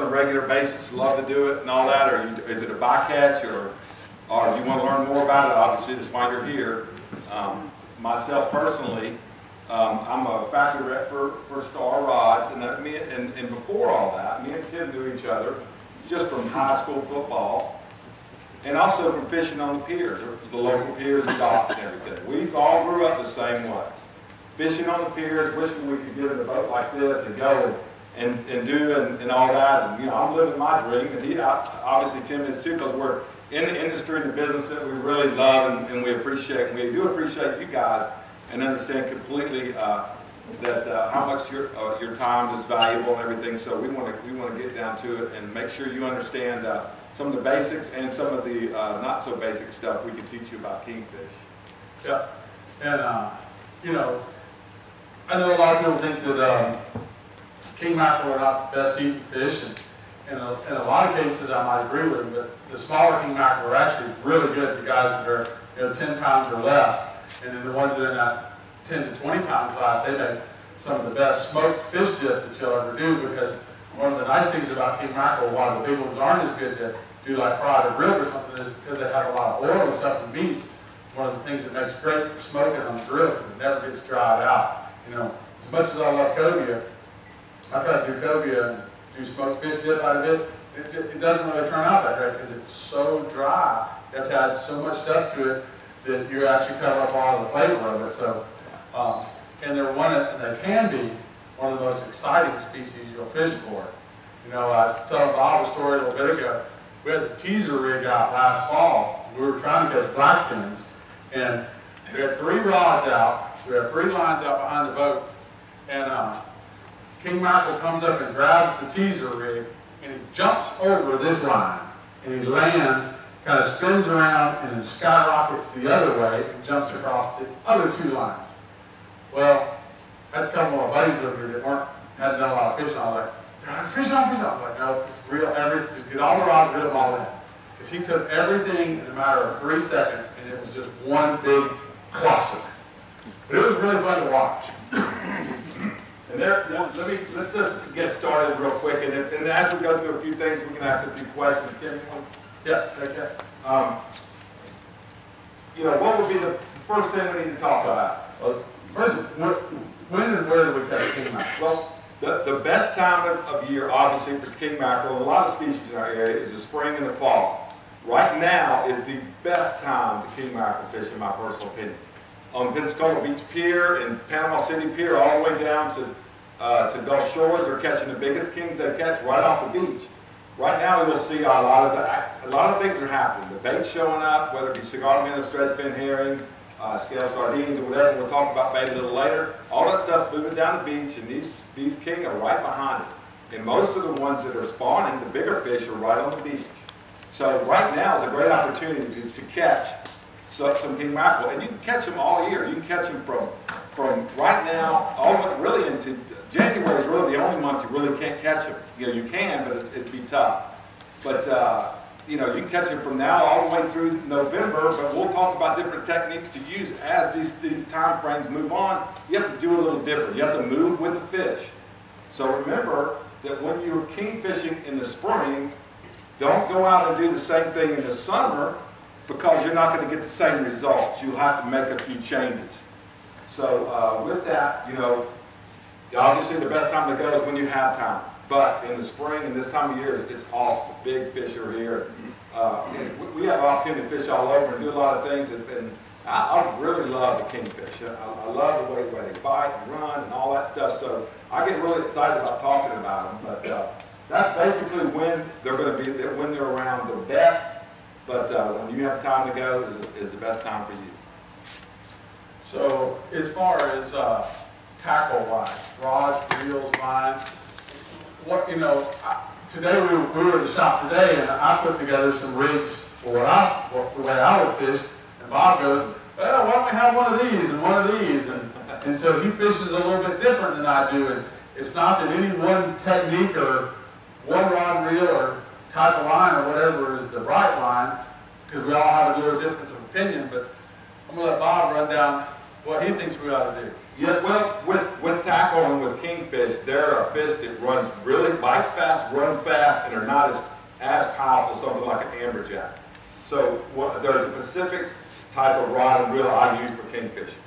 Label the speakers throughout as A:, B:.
A: on a regular basis, love to do it and all that, or is it a bycatch, or do you want to learn more about it? Obviously, that's why you're here. Myself personally, I'm a factory rep for Star Rods, and before all that, me and Tim knew each other just from high school football, and also from fishing on the piers, or the local piers and docks and everything. We all grew up the same way. Fishing on the piers, wishing we could get in a boat like this and go and do and all that. And, you know, I'm living my dream, and obviously Tim is too, because we're in the industry and the business that we really love and we appreciate. And we do appreciate you guys and understand completely that how much your time is valuable and everything. So we want to get down to it and make sure you understand some of the basics and some of the not so basic stuff we can teach you about kingfish.
B: Yeah, and you know, I know a lot of people think that king mackerel are not the best eating fish, and in a lot of cases I might agree with them, but the smaller king mackerel are actually really good. The guys that are 10 pounds or less, and then the ones that are in that 10 to 20 pound class, they make some of the best smoked fish dip that you'll ever do, because one of the nice things about king mackerel, why the big ones aren't as good to do like fried or grilled or something, is because they have a lot of oil and stuff in meats. One of the things that makes great for smoking on the grill, because it never gets dried out. You know, as much as I love cobia, I try to do cobia and do smoked fish dip out of it. It doesn't really turn out that great because it's so dry. You have to add so much stuff to it that you actually cover up all of the flavor of it. So, and they can be one of the most exciting species you'll fish for. You know, I was telling Bob a story a little bit ago. We had the teaser rig out last fall. We were trying to catch blackfins, and we had 3 rods out. So we have 3 lines out behind the boat, and king mackerel comes up and grabs the teaser rig, and he jumps over this line, and he lands, kind of spins around, and then skyrockets the other way and jumps across the other 2 lines. Well, I had a couple of my buddies over here that hadn't done a lot of fishing. I was like, fish on. I was like, no, just get all the rods, reel them all in. Because he took everything in a matter of 3 seconds, and it was just one big cluster. But it was really fun to watch.
A: And let's just get started real quick, and as we go through a few things, we can ask a few questions. Tim,
B: yeah, okay.
A: You know, what would be the first thing we need to talk about?
B: Well, first, when and where do we catch king mackerel?
A: Well, the best time of year, obviously, for king mackerel, and a lot of species in our area, is the spring and the fall. Right now is the best time to king mackerel fish, in my personal opinion. On Pensacola Beach Pier and Panama City Pier, all the way down to Gulf Shores, they're catching the biggest kings they catch right off the beach. Right now, you'll see a lot of things are happening. The bait's showing up, whether it be cigar minnow, threadfin herring, scale sardines, or whatever. We'll talk about bait a little later. All that stuff moving down the beach, and these king are right behind it. And most of the ones that are spawning, the bigger fish, are right on the beach. So right now is a great opportunity to catch some king mackerel, and you can catch them all year. You can catch them from right now all really into January is really the only month you really can't catch them. You know, you can, but it'd be tough. But you know, you can catch them from now all the way through November. But we'll talk about different techniques to use as these time frames move on. You have to do a little different. You have to move with the fish. So remember that when you're king fishing in the spring, don't go out and do the same thing in the summer, because you're not going to get the same results. You'll have to make a few changes. So with that, you know, obviously the best time to go is when you have time. But in the spring and this time of year, it's awesome. Big fish are here. We have an opportunity to fish all over and do a lot of things. And I really love the kingfish. I love the way they bite and run and all that stuff. So I get really excited about talking about them. But that's basically when they're going to be, when they're around the best. But when you have time to go is the best time for you.
B: So as far as tackle-wise, rods, reels, lines, what, you know, today we were in the shop today, and I put together some rigs for the way I would fish, and Bob goes, well, why don't we have one of these and one of these? And so he fishes a little bit different than I do, and it's not that any one technique or one rod reel or type of line or whatever is the right line, because we all have a little difference of opinion. But I'm going to let Bob run down what he thinks we ought to do.
A: Yeah, well, with tackle and with kingfish, they're a fish that runs really, bites fast, runs fast, and are not as powerful as something like an amberjack. So there's a specific type of rod and reel I use for kingfishing.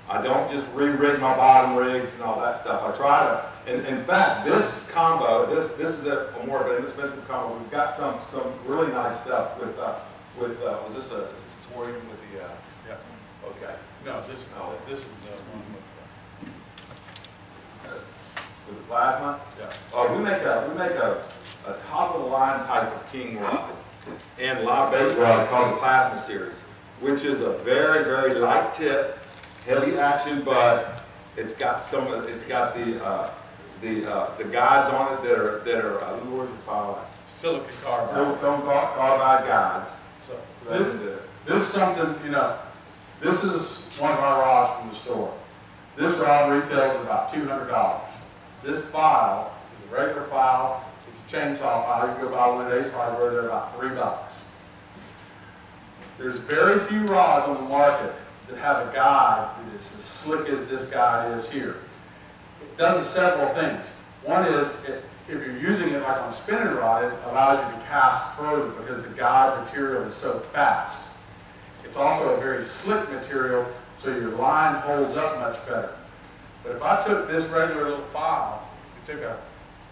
A: I don't just re-rig my bottom rigs and all that stuff. I try to, and in fact, this combo, this is a more of an inexpensive combo. We've got some really nice stuff with was this a torium with the,
B: Yeah.
A: okay.
B: No, this is the one
A: With the plasma?
B: Yeah.
A: We make a top of the line type of king rod and live bait rod called the plasma series, which is a very, very light tip, heavy action, but it's got the guides on it that are words of fire.
B: Silicon carbide.
A: Carbide guides.
B: So this is something, you know, this is one of our rods from the store. This rod retails at about $200. This file is a regular file. It's a chainsaw file. You can go buy one at Ace Hardware. They're about $3. There's very few rods on the market that have a guide that is as slick as this guide is here. It does several things. One is, if you're using it like on a spinning rod, it allows you to cast further because the guide material is so fast. It's also a very slick material, so your line holds up much better. But if I took this regular little file, and took a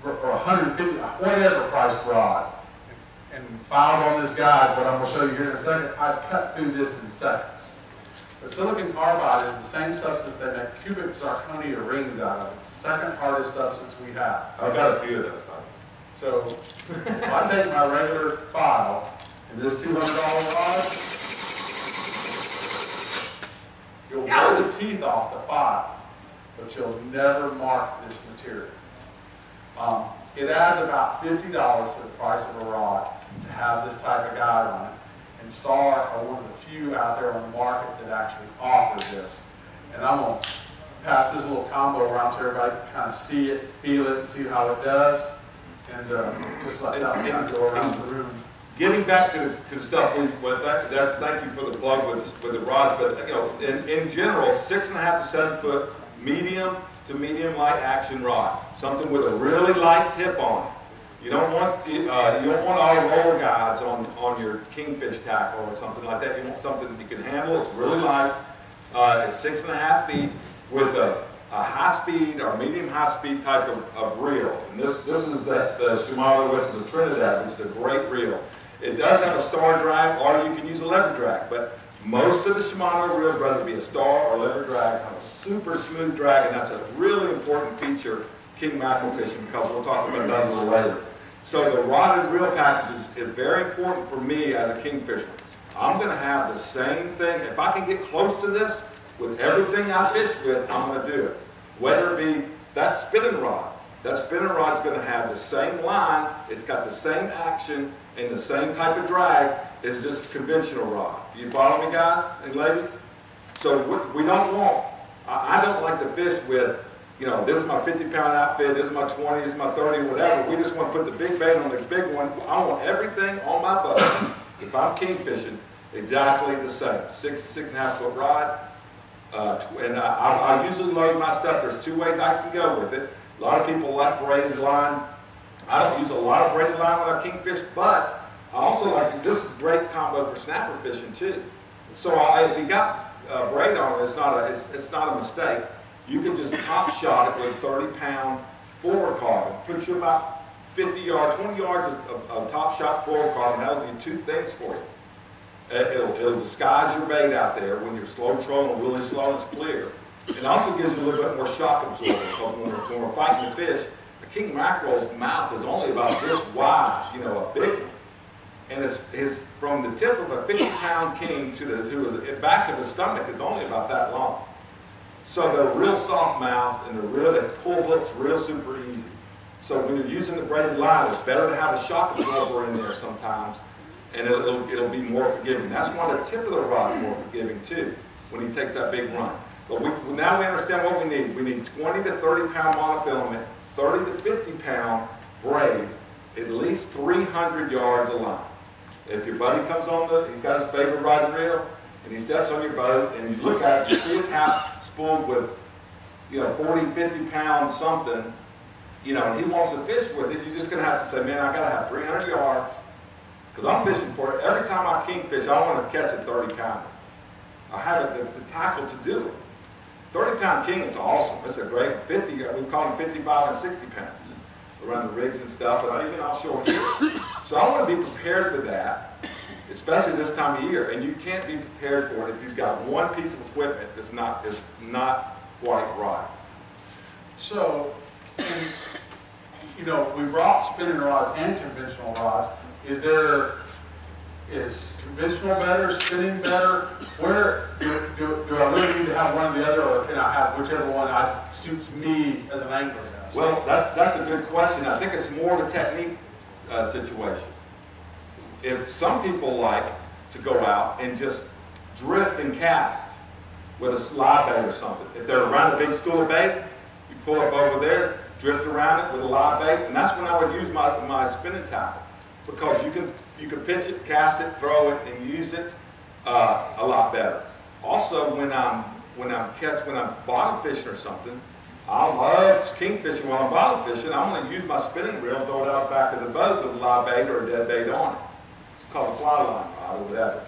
B: 150, whatever price rod, and filed on this guide, what I'm going to show you here in a second, I'd cut through this in seconds. But silicon carbide is the same substance that make cubic zirconia rings out of. It's the second hardest substance we have.
A: I've got a few of those, buddy.
B: So if I take my regular file and this $200 rod, you'll blow the teeth off the file, but you'll never mark this material. It adds about $50 to the price of a rod to have this type of guide on it. And Star are one of the few out there on the market that actually offer this. And I'm going to pass this little combo around so everybody can kind of see it, feel it, and see how it does. And just let that kind of go around the room.
A: Getting back to the stuff, thank you for the plug with the rods, but you know, in general, 6.5 to 7 foot medium to medium light action rod, something with a really light tip on it. You don't want all roller guides on your kingfish tackle or something like that. You want something that you can handle. It's really light. It's 6.5 feet with a high speed or medium high speed type of reel. And this is the Shimano, which is a Trinidad, which is a great reel. It does have a star drag, or you can use a lever drag, but most of the Shimano reels, whether it be a star or lever drag, have a super smooth drag, and that's a really important feature king mackerel fishing, because we'll talk about that a little later. So the rod and reel package is very important for me as a kingfisher. I'm going to have the same thing. If I can get close to this with everything I fish with, I'm going to do it. Whether it be that spinning rod. That spinning rod is going to have the same line, it's got the same action, and the same type of drag as this conventional rod. You follow me, guys and ladies? So we don't want, I don't like to fish with, you know, this is my 50-pound outfit, this is my 20, this is my 30, whatever. We just want to put the big bait on the big one. I want everything on my boat, if I'm king fishing, exactly the same. 6.5 foot rod. And I usually load my stuff. There's 2 ways I can go with it. A lot of people like braided line. I don't use a lot of braided line when I kingfish, but I also like to, this is a great combo for snapper fishing too. So if you got braid on it, it's not a mistake. You can just top shot it with a 30-pound fluorocarbon. Put you about 50 yards, 20 yards of top shot fluorocarbon. That'll do 2 things for you. It'll disguise your bait out there when you're slow trolling, really slow and it's clear. It also gives you a little bit more shock absorber, because when we're fighting the fish, the king mackerel's mouth is only about this wide, you know, a big one. And it's from the tip of a 50-pound king to the back of the stomach is only about that long. So they're real soft mouth, and they pull hooks real super easy. So when you're using the braided line, it's better to have a shock absorber in there sometimes, and it'll be more forgiving. That's why the tip of the rod is more forgiving too, when he takes that big run. But now we understand what we need. We need 20 to 30-pound monofilament, 30 to 50-pound braid, at least 300 yards of line. If your buddy comes on, he's got his favorite rod and reel, and he steps on your boat, and you look at it, you see it's half spooled with, 40, 50 pounds something, and he wants to fish with it, you're just going to have to say, man, I got to have 300 yards, because I'm fishing for it. Every time I kingfish, I want to catch a 30-pounder. I have the tackle to do it. 30-pound king is awesome. It's a great 50, we call them 55 and 60 pounds around the rigs and stuff, and even offshore here. So I want to be prepared for that, especially this time of year. And you can't be prepared for it if you've got one piece of equipment that's not quite right.
B: So, we brought spinning rods and conventional rods. Is conventional better, spinning better? Where do I really need to have one or the other, or can I have whichever one suits me as an angler?
A: Well, that's a good question. I think it's more of a technique situation. If some people like to go out and just drift and cast with a slide bait or something. If they're around a big school of bait, you pull up over there, drift around it with a live bait, and that's when I would use my spinning tackle, because you can pitch it, cast it, throw it, and use it a lot better. Also, when I'm bottom fishing or something, I love kingfishing while I'm bottom fishing. I'm going to use my spinning reel and throw it out the back of the boat with a live bait or a dead bait on it. It's called a fly line rod or whatever.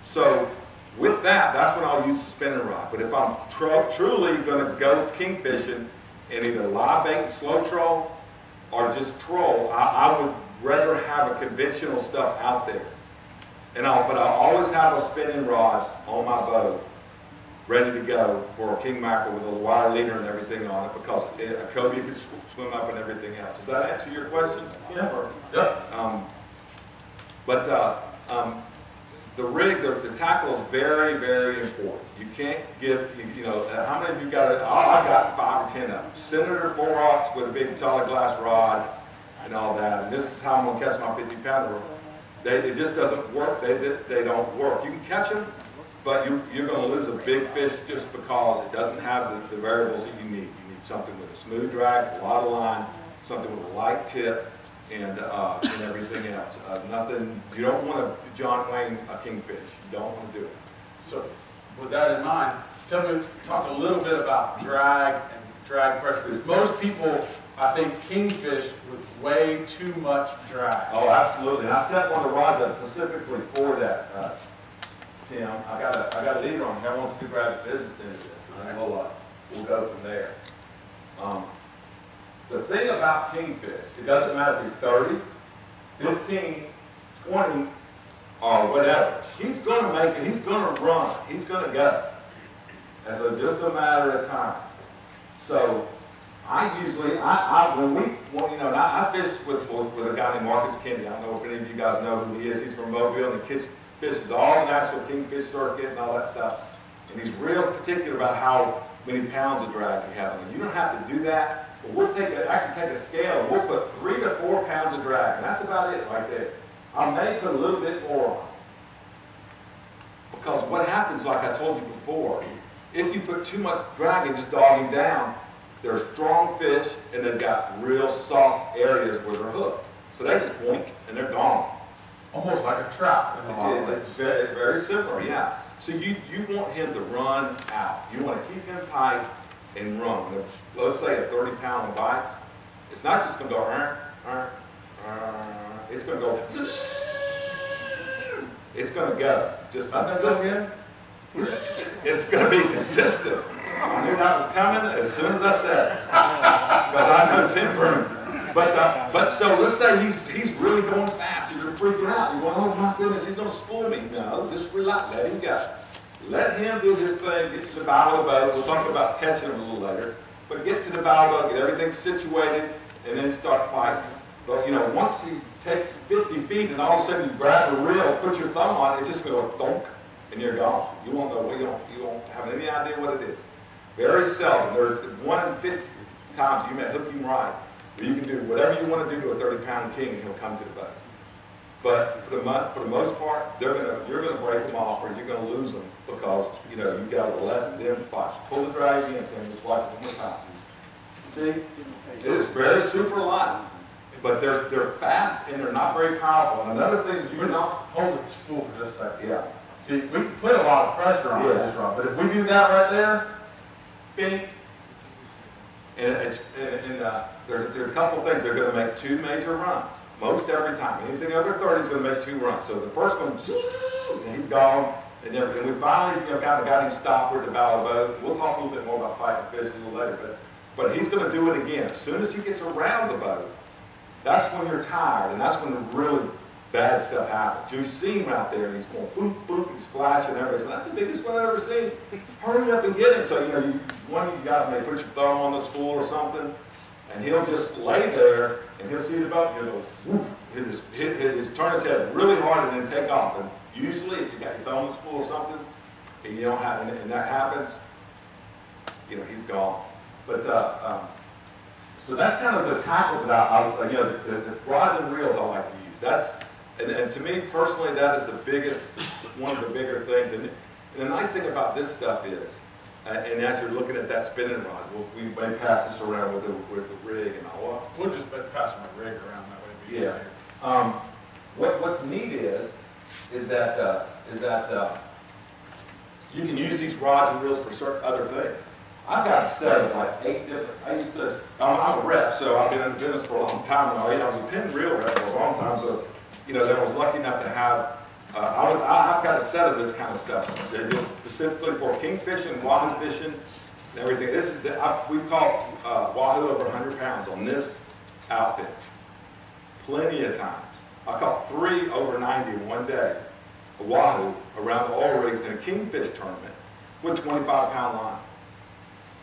A: So with that, that's when I'll use the spinning rod. But if I'm truly going to go kingfishing and either live bait and slow troll or just troll, I would rather have a conventional stuff out there. But I always have a spinning rod on my boat ready to go for a king mackerel with a wire leader and everything on it, because a cobia can swim up and everything else. Does that answer your question?
B: Yeah. Yeah.
A: The rig, the tackle is very, very important. You can't give, how many of you got it? I've got 5 or 10 of them. Senator 4-aughts with a big solid glass rod and all that. And this is how I'm going to catch my 50-pounder. It just doesn't work. They don't work. You can catch them, but you're going to lose a big fish just because it doesn't have the variables that you need. You need something with a smooth drag, a lot of line, something with a light tip, and everything else. You don't want to John Wayne a kingfish. You don't want to do it.
B: So, with that in mind, talk a little bit about drag and drag pressure. Because most people, I think, kingfish with way too much drag.
A: Oh, absolutely. And I set one of the rods up specifically for that, Tim. I got a leader on here. I want you to grab the business into this, and then we'll go from there. The thing about kingfish, it doesn't matter if he's 30, 15, 20, or whatever. He's going to make it. He's going to run. He's going to go. And so just a matter of time. So I usually, I fish with a guy named Marcus Kennedy. I don't know if any of you guys know who he is. He's from Mobile, and he fishes all national kingfish circuit and all that stuff. And he's real particular about how many pounds of drag he has on it. You don't have to do that. But I can take a scale and we'll put 3 to 4 pounds of drag, and that's about it right there. I may put a little bit more on. Because what happens, like I told you before, if you put too much drag and just dog him down, they're strong fish and they've got real soft areas where they're hooked. So they just blink and they're gone.
B: Almost like a trap.
A: It's very, very similar, yeah. So you want him to run out. You want to keep him tight and run. Let's say a 30-pounder bites. It's not just going to go, it's going to go, it's going to go. Just consistent. It's going to be consistent. I knew that was coming as soon as I said it. Because I know temper. But so let's say he's really going fast. You're freaking out. You're going, oh my goodness, he's going to spoil me. No, just relax. Let him go. Let him do his thing, get to the bow of the boat. We'll talk about catching him a little later. But get to the bow of the boat, get everything situated, and then start fighting. But once he takes 50 feet and all of a sudden you grab a reel, put your thumb on it, it's just going to go thunk, and you're gone. You won't know what, you won't have any idea what it is. Very seldom. There's 1 in 50 times you may hook him right, where you can do whatever you want to do to a 30-pound king and he'll come to the boat. But for the most part, you're going to break them off, or you're going to lose them because you got to let them fight. Pull the drag in, and just watch it one more time. See, it is very super light, but they're fast and they're not very powerful. And another thing you can
B: hold the spool for just a second.
A: Yeah.
B: See, we can put a lot of pressure on this rod, but if we do that right there,
A: bing. And there's a couple things. They're going to make 2 major runs. Most every time. Anything over 30 is going to make 2 runs. So the first one, and he's gone. And we finally kind of got him stopped with the bow of the boat. We'll talk a little bit more about fighting fish a little later. But he's going to do it again. As soon as he gets around the boat, that's when you're tired. And that's when the really bad stuff happens. You see him out there and he's going boop, boop, he's flashing everything. That's the biggest one I've ever seen. Hurry up and get him. So, you got to put your thumb on the spool or something, and he'll just lay there and he'll see the boat and he'll go woof. He'll turn his head really hard and then take off. And usually, if you got your thumb on the spool or something, and you don't have, and that happens, he's gone. But so that's kind of the tackle that the rods and reels I like to use. And to me personally, that is one of the bigger things. And the nice thing about this stuff is, and as you're looking at that spinning rod, we may pass this around with the rig and all.
B: We'll just pass my rig around that way.
A: Yeah. What's neat is that you can use these rods and reels for certain other things. I've got a set of like 8 different. I'm a rep, so I've been in the business for a long time now. I was a pin reel rep for a long time, so I was lucky enough to have. I've got a set of this kind of stuff. They're just specifically for king fishing, wahoo fishing, and everything. We've caught wahoo over 100 pounds on this outfit. Plenty of times. I caught 3 over 90 in one day, a wahoo around the oil rigs in a kingfish tournament with 25-pound line.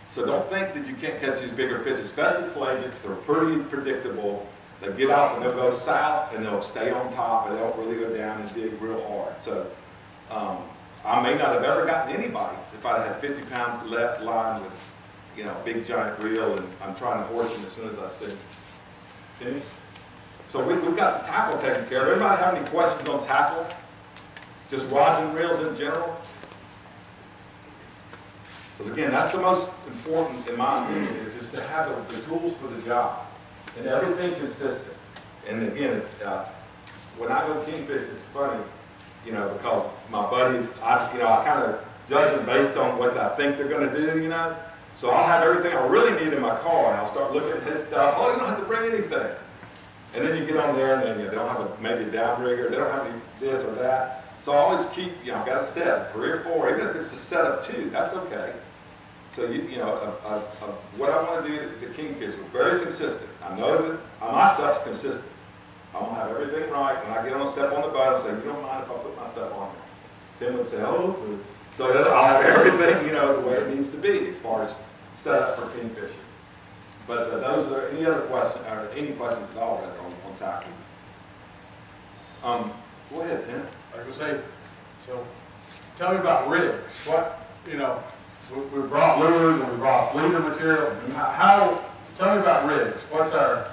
A: So don't think that you can't catch these bigger fish, especially pelagics. They're pretty predictable. They get off and they'll go south and they'll stay on top and they don't really go down and dig real hard. So I may not have ever gotten any bites if I had 50-pound left line with big giant reel and I'm trying to horse him as soon as I see him. So we've got the tackle taken care of. Everybody have any questions on tackle? Just rods and reels in general? Because again, that's the most important in my opinion, is just to have the tools for the job. And everything consistent. And again, when I go kingfish, it's funny, because my buddies, I kind of judge them based on what I think they're going to do, So I'll have everything I really need in my car, and I'll start looking at his stuff. Oh, you don't have to bring anything. And then you get on there, and then they don't have maybe a downrigger, they don't have any this or that. So I always keep, I've got a set, 3 or 4, even if it's a set of 2, that's okay. So what I want to do at the kingfish is very consistent. I know that my stuff's consistent. I'm gonna have everything right. When I get on a step on the boat, I say, you don't mind if I put my stuff on there? Tim would say, oh, good. So that I'll have everything, the way it needs to be as far as set up for kingfishing. But those are any other questions or any questions at all rather on tackle. Go ahead, Tim.
B: I was going to say, so tell me about rigs. We brought lures and we brought fleeter material. Tell me about rigs. What's our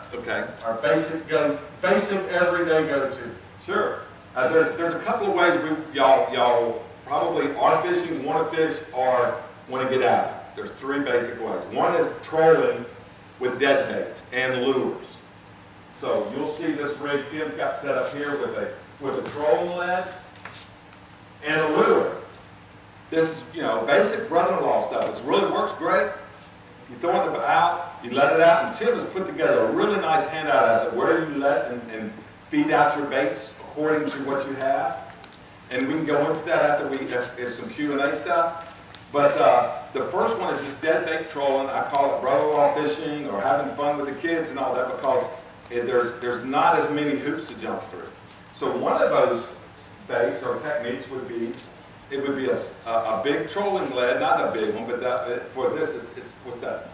B: basic everyday go-to?
A: Sure. There's a couple of ways y'all probably are fishing, want to fish, or want to get out. There's 3 basic ways. One is trolling with dead baits and lures. So you'll see this rig Tim's got set up here with a trolling lead and a lure. This is, basic brother-in-law stuff. It really works great. You throw it out, you let it out, and Tim has put together a really nice handout as to where you let and feed out your baits according to what you have. And we can go into that after there's some Q&A stuff. But the first one is just dead bait trolling. I call it brother-in-law fishing or having fun with the kids and all that because there's not as many hoops to jump through. So one of those baits or techniques would be a big trolling lead, not a big one, but for this, it's what's that?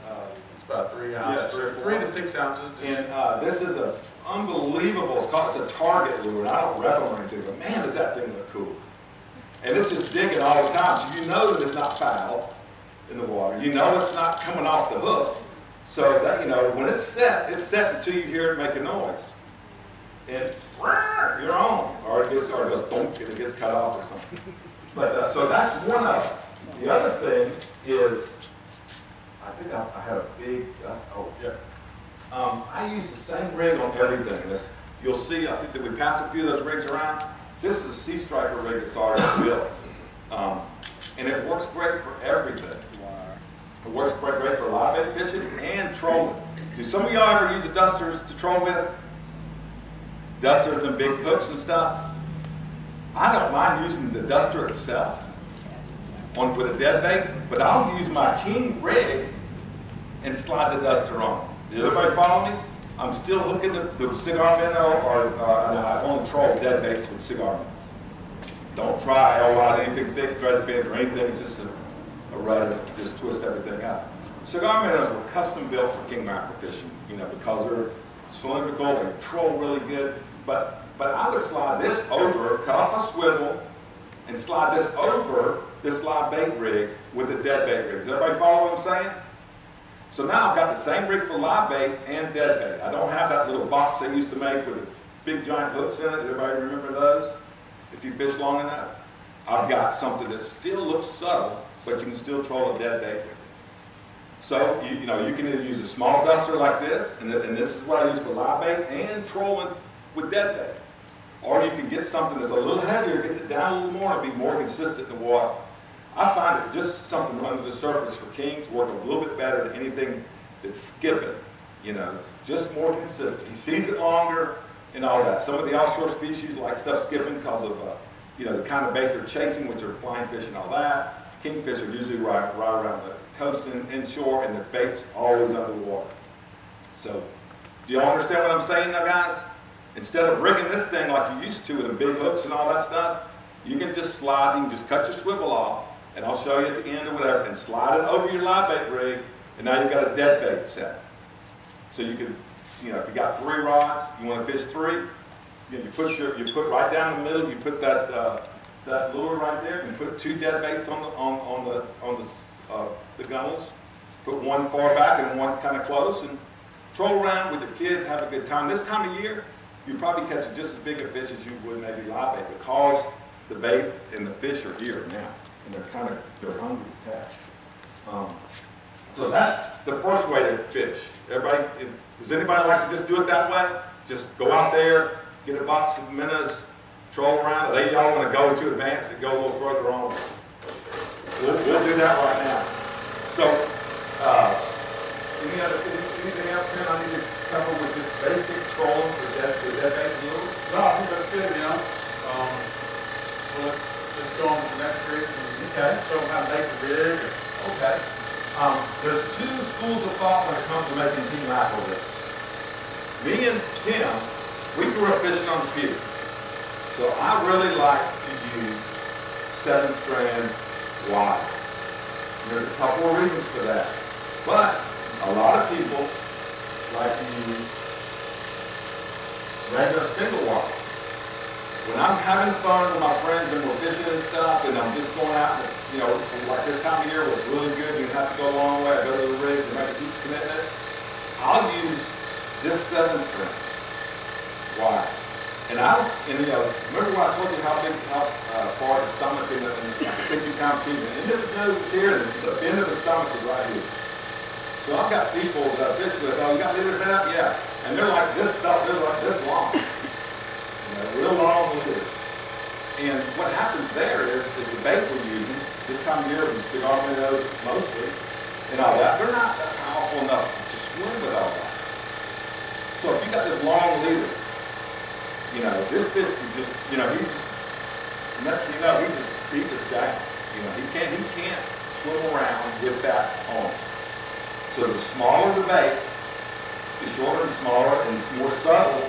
B: It's about 3 ounces.
A: Yeah,
B: 3 to 6 ounces.
A: And this is an unbelievable, it's a target lure, and I don't rep them or anything, but man, does that thing look cool. And it's just digging all the time, so you know that it's not foul in the water. You know it's not coming off the hook. So that, when it's set until you hear it make a noise. And you're on, or it goes boom, and it gets cut off or something. But so that's one of them. The other thing is, I think I had a big, I use the same rig on everything. You'll see, I think that we pass a few of those rigs around. This is a sea striker rig that's already built. And it works great for everything. It works great for live bait fishing and trolling. Do some of y'all ever use the dusters to troll with? Dusters and big hooks and stuff? I don't mind using the duster itself with a dead bait, but I'll use my king rig and slide the duster on. Does everybody follow me? I'm still hooking the cigar minnow, or I only troll dead baits with cigar minnows. Don't try anything thick, thread fin, or anything. It's just a rudder that just twist everything up. Cigar minnows were custom built for king mackerel fishing, because they're cylindrical, they troll really good. But I would slide this over, cut off a swivel, and slide this over this live bait rig with the dead bait rig. Does everybody follow what I'm saying? So now I've got the same rig for live bait and dead bait. I don't have that little box they used to make with big giant hooks in it. Everybody remember those? If you fish long enough. I've got something that still looks subtle, but you can still troll a dead bait with it. So you can either use a small duster like this, and this is what I use for live bait and trolling with dead bait. Or you can get something that's a little heavier, gets it down a little more, and be more consistent in the water. I find that just something under the surface for kings work a little bit better than anything that's skipping, just more consistent. He sees it longer and all that. Some of the offshore species like stuff skipping because of, the kind of bait they're chasing, which are flying fish and all that. Kingfish are usually right around the coast and inshore, and the bait's always underwater. So, do y'all understand what I'm saying now, guys? Instead of rigging this thing like you used to with the big hooks and all that stuff, you can just slide, you can just cut your swivel off, and I'll show you at the end or whatever, and slide it over your live bait rig, and now you've got a dead bait set. So you can, if you got 3 rods, you want to fish 3, you put right down the middle, you put that lure right there, and put 2 dead baits on the gunnels. Put one far back and one kind of close, and troll around with the kids, have a good time. This time of year, you probably catch just as big a fish as you would maybe live bait, because the bait and the fish are here now, and they're hungry to catch. So that's the first way to fish. Does anybody like to just do it that way? Just go out there, get a box of minnows, troll around. They y'all want to go too advanced and go a little further on. We'll do that right now. So, anything else, Tim, I need to cover with this basic trolling for dead bait lures?
B: No, I think that's good, Let's go on to the next rig and show them how to make the rig.
A: Okay. There's 2 schools of thought when it comes to making king mackerel rigs. Me and Tim, we grew up fishing on the pier. So I really like to use 7-strand wire. There's a couple of reasons for that. But a lot of people like to use regular single wire. When I'm having fun with my friends and we're fishing and stuff, and I'm just going out, and, like this time of year where it's really good, you have to go a long way, I go to the rigs and make a huge commitment, I'll use this 7-strand wire. And remember when I told you how far the stomach and the 50-pound piece, the end of his nose is here, and the end of the stomach is right here. So I've got people that I fish with, you got leaders out? Yeah. And they're like this stuff, they're like this long. Real long leader. And what happens there is the bait we're using, this time of year with cigar minnows mostly, and all that, they're not that powerful enough to swim with all that. So if you got this long leader, this fish is just, he's just, next thing you know, he just down. He can't swim around with that on. So the smaller the bait, the shorter and smaller and more subtle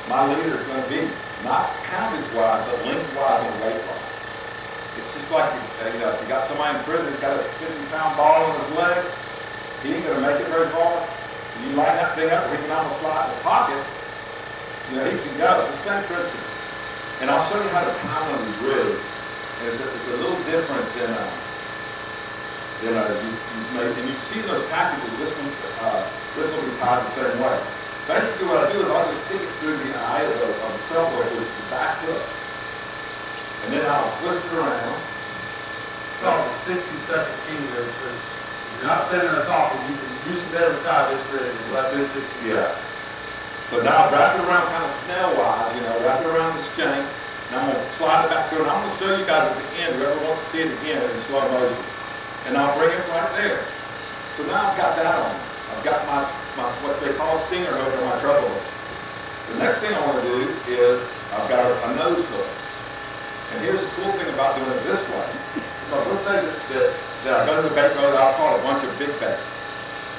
A: my leader is going to be. Not poundage-wise, but length-wise and weight-wise. It's just like, if you got somebody in prison who's got a 50-pound ball on his leg, he ain't going to make it very far. You line that thing up, he can almost slide in the pocket. He can go. It's the same principle. And I'll show you how to tie one of these rigs. And it's a little different than you've made. And you can see those packages. This will be tied the same way. Basically what I do is I'll just stick it through the eye of the trailblazer with the back hook. And then I'll twist it around.
B: It's called the 60-second key rig, because you're not standing there talking, you should be able to tie this rig.
A: Yeah. So now wrap it around kind of snail-wise, wrap it around the shank. Now I'm going to slide it back through, and I'm going to show you guys at the end, whoever wants to see it again in slow motion. And I'll bring it right there. So now I've got that on. I've got my what they call a stinger hook or my treble hook. The next thing I want to do is I've got a nose hook. And here's the cool thing about doing it this way. Because let's say that I go to the bait road, I'll caught a bunch of big baits,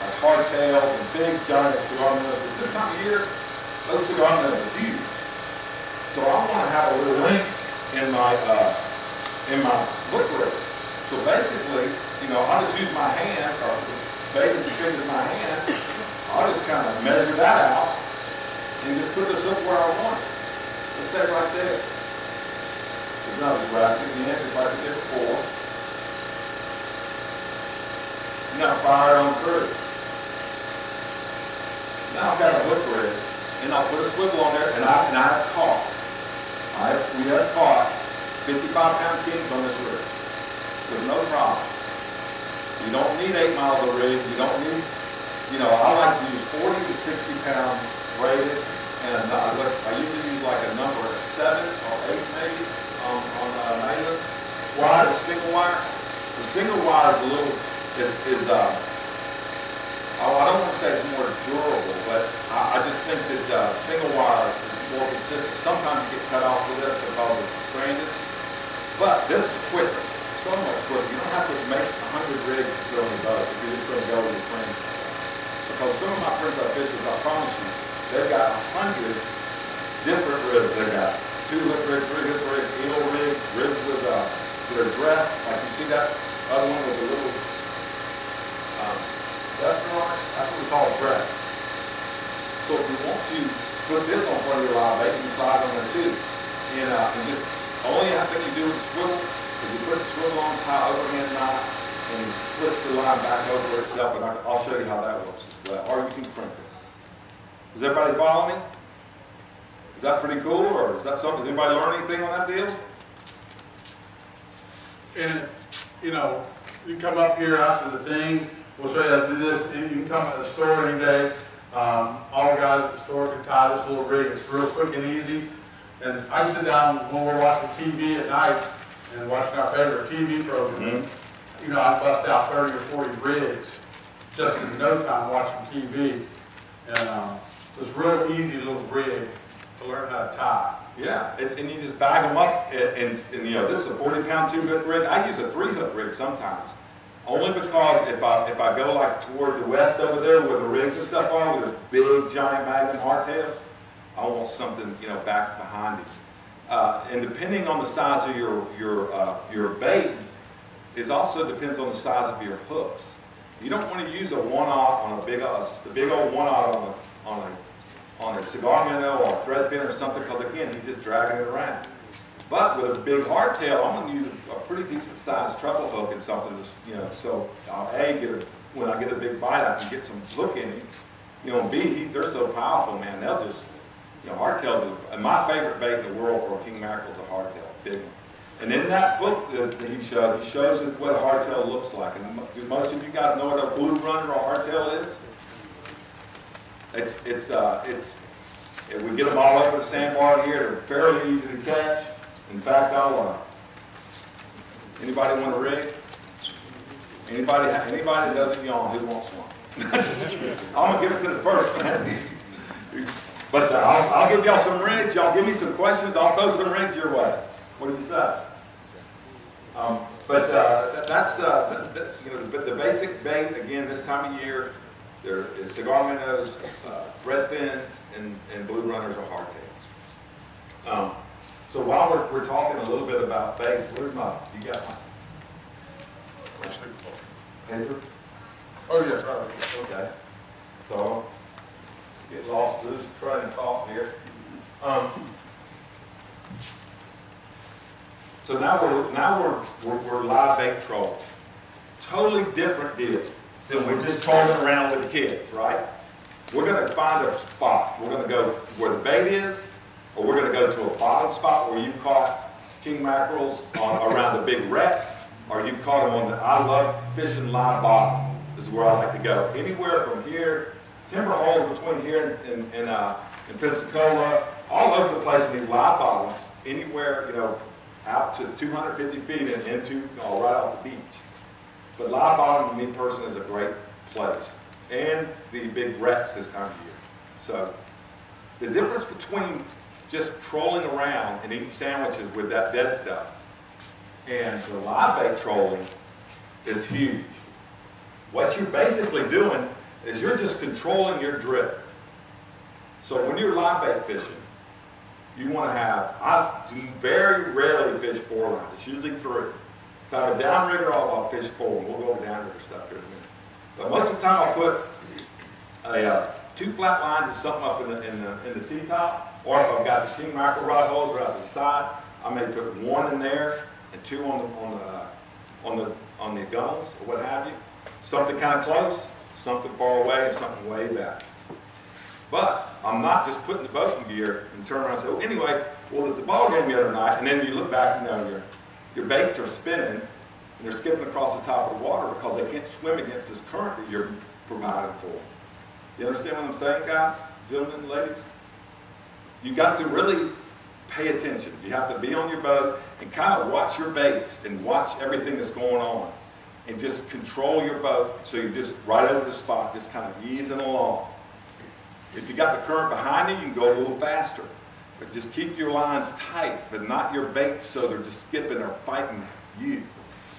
A: like hardtails and big giant cigar minnows. But this time of year, those cigar minnows are huge. So I want to have a little link in my hook rig. So basically, you know, I'll just use my hand, or bait as big as my hand. I'll just kind of measure that out and just put this hook where I want it. Let's say right there. So now just wrap it in the end just like we did before. Now fire on through. Now I've got a hook rig, and I'll put a swivel on there, and I have caught. We have caught 55-pound kings on this rig with no problem. You don't need 8 miles of rig. You don't need, you know, I like to use 40 to 60 pound braided, and I usually use like a number of 7 or 8 maybe on nylon. Wire, single wire. The single wire is a little, I don't want to say it's more durable, but I just think that single wire is more consistent. Sometimes you get cut off with it because it's stranded, but this is quicker. So much quicker. You don't have to make 100 rigs to throw in the boat if you're just going to go with your friends. Because some of my friends are fishers, I promise you, they've got 100 different rigs. They've got 2 hook rigs, 3 hook rigs, eel rigs, rigs with that are dressed. Like you see that other one with a little Destin on it? That's what we call dress. So if you want to put this on front of your live bait, you can slide on there too. And just only thing you do with the swivel is you put the swivel on, tie overhand knot, and you twist the line back over itself, and I'll show you how that works as well. Or you can crimp it. Does everybody follow me? Is that pretty cool, or is that something? Did anybody learn anything on that deal?
B: And, you know, you come up here after the thing, we'll show you how to do this. You can come to the store any day. All the guys at the store can tie this little rig. It's real quick and easy. And I sit down when we're watching TV at night and watching our favorite TV program. You know, I bust out 30 or 40 rigs just in no time watching TV. And so it's a real easy little rig to learn how to tie.
A: Yeah, and you just bag them up, and you know, this is a 40-pound 2-hook rig. I use a 3-hook rig sometimes, only because if I go like toward the west over there where the rigs and stuff are, where there's big giant magnum hardtails, I want something, you know, back behind it. And depending on the size of your bait, it also depends on the size of your hooks. You don't want to use a 1/0 on a big old 1/0 on a cigar minnow or a thread fin or something, because again, he's just dragging it around. But with a big hardtail, I'm going to use a pretty decent sized treble hook and something, to, you know, so when I get a big bite, I can get some look in him. You know, and B, they're so powerful, man. They'll just, you know, hardtails are my favorite bait in the world for a king mackerel is a hardtail, big one. And in that book that he shows us what a hardtail looks like. And most of you guys know what a blue runner or hardtail is. If we get them all over the sandbar here, they're fairly easy to catch. In fact, anybody want a rig? Anybody that doesn't yawn, who wants one? I'm gonna give it to the first man. But I'll give y'all some rigs. Y'all give me some questions. I'll throw some rigs your way. What do you say? That's you know, but the basic bait again this time of year. There is cigar minnows, thread fins, and blue runners or hardtails. So while we're talking a little bit about bait, where's you got my paper?
B: Oh yes, right.
A: Okay. So get lost, lose train of thought here. So now we're live bait trolling. Totally different deal than we're just trolling around with the kids, right? We're going to find a spot. We're going to go where the bait is, or we're going to go to a bottom spot where you've caught king mackerels around a big wreck, or you've caught them on I love fishing live bottom. This is where I like to go. Anywhere from here, timber holes between here and Pensacola, all over the place in these live bottoms. Anywhere, you know, out to 250 feet and into right off the beach. But live bottom, to me personally, is a great place. And the big wrecks this time of year. So the difference between just trolling around and eating sandwiches with that dead stuff and the live bait trolling is huge. What you're basically doing is you're just controlling your drift. So when you're live bait fishing, you want to have, I very rarely fish 4 lines, it's usually 3. If I have a downrigger, I'll fish 4, and we'll go over downrigger stuff here in a minute. But most of the time I'll put a 2 flat lines and something up in the T-top, or if I've got the king mackerel rod holes right out to the side, I may put 1 in there and 2 on the gunnels or what have you. Something kind of close, something far away, and something way back. But I'm not just putting the boat in gear and turn around and say, oh, anyway, well, at the ball game the other night, and then you look back and your baits are spinning and they're skipping across the top of the water because they can't swim against this current that you're providing for. You understand what I'm saying, guys, gentlemen, and ladies? You got to really pay attention. You have to be on your boat and kind of watch your baits and watch everything that's going on and just control your boat so you're just right over the spot, just kind of easing along. If you got the current behind you, you can go a little faster. But just keep your lines tight, but not your baits so they're just skipping or fighting you.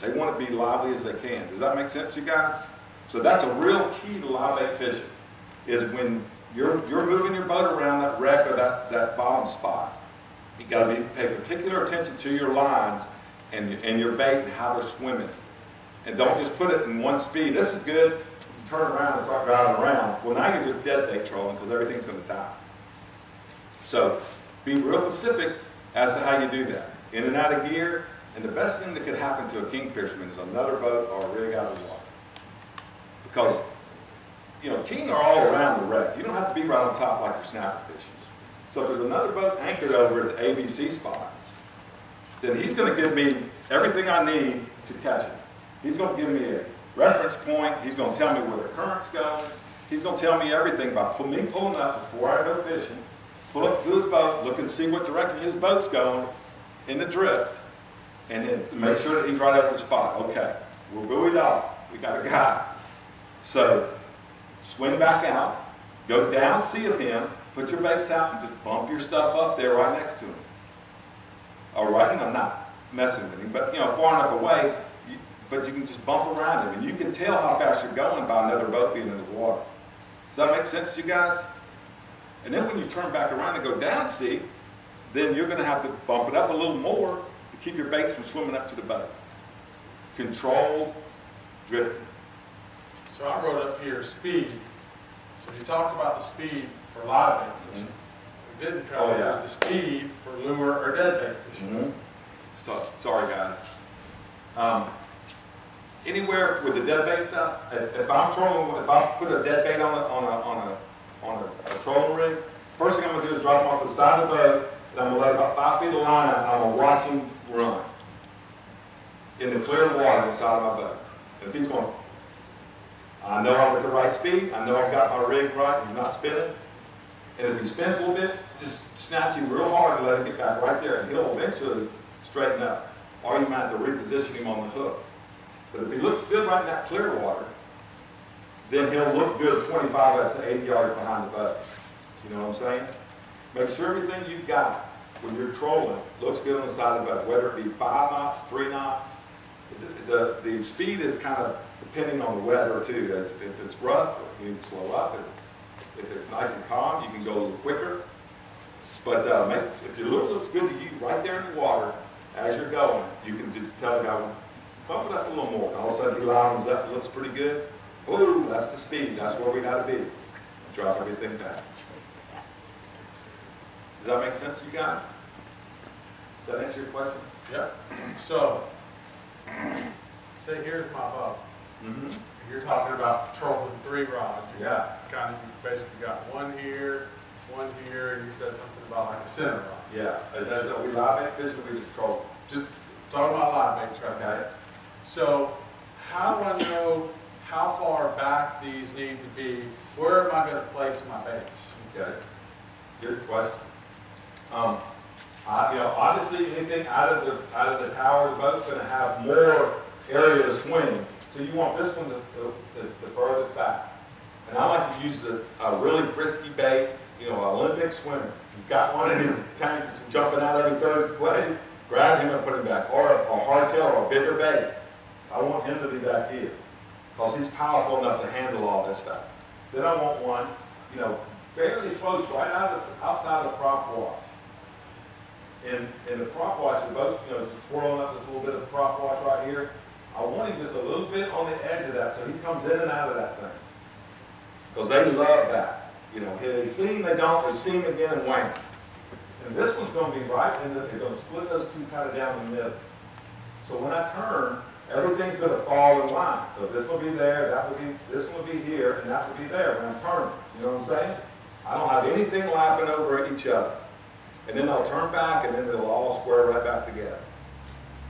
A: They want to be lively as they can. Does that make sense, you guys? So that's a real key to live bait fishing, is when you're moving your boat around that wreck or that bottom spot, you got to pay particular attention to your lines and your bait and how they're swimming. And don't just put it in one speed. This is good. Turn around and start driving around. Well, now you're just dead bait trolling because everything's going to die. So be real specific as to how you do that. In and out of gear, and the best thing that could happen to a kingfisherman is another boat or a rig out of the water. Because, you know, king are all around the wreck. You don't have to be right on top like your snapper fishing. So if there's another boat anchored over at the ABC spot, then he's going to give me everything I need to catch it. He's going to give me a reference point. He's going to tell me where the current's going. He's going to tell me everything about me pulling up before I go fishing, pull up to his boat, look and see what direction his boat's going in the drift, and then make sure that he's right over the spot. Okay, we're buoyed off. We got a guy. So swing back out, go down, see of him, put your baits out, and just bump your stuff up there right next to him. All right, and I'm not messing with him, but you know, far enough away. But you can just bump around him, and you can tell how fast you're going by another boat being in the water. Does that make sense to you guys? And then when you turn back around and go down sea, then you're going to have to bump it up a little more to keep your baits from swimming up to the boat. Controlled drifting.
B: So I wrote up here speed. So you talked about the speed for live bait fishing. We didn't cover the speed for lure or dead bait fishing.
A: So, sorry guys. Anywhere with the dead bait stuff, if I'm trolling, if I put a dead bait on a trolling rig, first thing I'm going to do is drop him off to the side of the boat, and I'm going to let about 5 feet of line out, and I'm going to watch him run in the clear water inside of my boat. If he's going, I know I'm at the right speed, I know I've got my rig right, he's not spinning, and if he spins a little bit, just snatch him real hard and let him get back right there, and he'll eventually straighten up. Or you might have to reposition him on the hook. But if he looks good right in that clear water, then he'll look good 25 to 80 yards behind the boat. You know what I'm saying? Make sure everything you've got when you're trolling looks good on the side of the boat, whether it be 5 knots, 3 knots. The speed is kind of depending on the weather too. As if it's rough, you need to slow up. If it's nice and calm, you can go a little quicker. But if your lure looks good to you right there in the water, as you're going, you can just tell the guy, bump it up a little more. And all of a sudden he lines up, looks pretty good. Ooh, that's the speed. That's where we got to be. Drop everything down. Does that make sense to you guys? Does that answer your question?
B: Yep. So, say here's my boat. You're talking about trolling 3 rods. You kind of basically got one here, and you said something about like a center rod.
A: Yeah. We live bait fish or we just troll?
B: Just talking about live baits right now. So, how do I know how far back these need to be? Where am I going to place my baits?
A: Okay. Good question. Obviously obviously anything out of the tower of the boat's going to have more area to swing. So you want this one the furthest back. And I like to use a really frisky bait, you know, an Olympic swimmer. You've got one in your tank that's jumping out every third wave, grab him and put him back. Or a hardtail or a bigger bait. I want him to be back here because he's powerful enough to handle all this stuff. Then I want one, you know, fairly close, right outside of the prop wash. In the prop wash, the boat, you know, just twirling up this little bit of prop wash right here. I want him just a little bit on the edge of that so he comes in and out of that thing. Because they love that. You know, they see him, they don't, they see him again and wham. And this one's going to be right in the, they're going to split those two kind of down the middle. So when I turn, everything's going to fall in line. So this will be there, that will be, this will be here, and that will be there when I'm turning. You know what I'm saying? I don't have anything lapping over each other. And then I'll turn back, and then it'll all square right back together.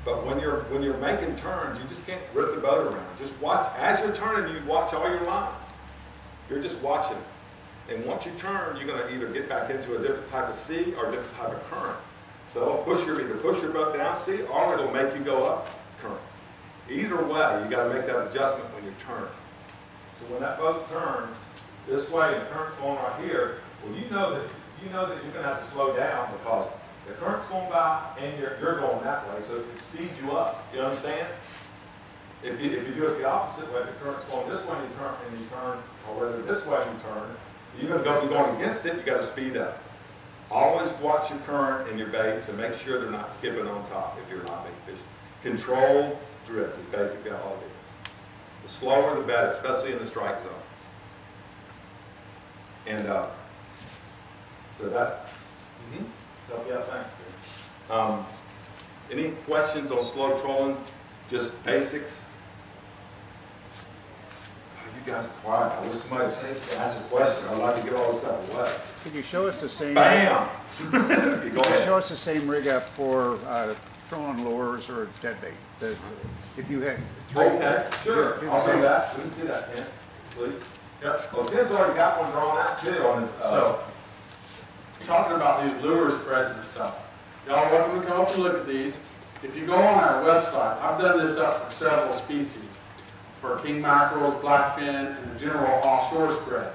A: But when you're making turns, you just can't rip the boat around. Just watch, as you're turning, you watch all your lines. You're just watching. And once you turn, you're going to either get back into a different type of sea or a different type of current. So it'll either push your boat down sea or it'll make you go up current. Either way, you got to make that adjustment when you're turning. So when that boat turns this way and the current's going right here, well, you know that you're going to have to slow down because the current's going by and you're going that way, so it speeds you up. You understand? If you do it the opposite way, the current's going this way and you turn, or whether this way and you turn, you're going to be going against it, you got to speed up. Always watch your current and your baits and make sure they're not skipping on top if you're not bait fishing. Control drift is basically all it is. The slower the better, especially in the strike zone. And so that help you out, thanks. Any questions on slow trolling? Just basics? You guys are quiet. I wish somebody would ask a question. I'd like to get all this stuff away.
C: Could you show us the same?
A: Bam! Go ahead.
C: Show us the same rig up for trolling lures or dead bait. If you had three.
A: Okay, sure. I'll do that. We can see that, Tim, please. Yep. Well, Tim's already got one drawn out too on his.
B: So, talking about these lure spreads and stuff, y'all are welcome to come up and look at these. If you go on our website, I've done this up for several species. For king mackerels, blackfin, and the general offshore spread.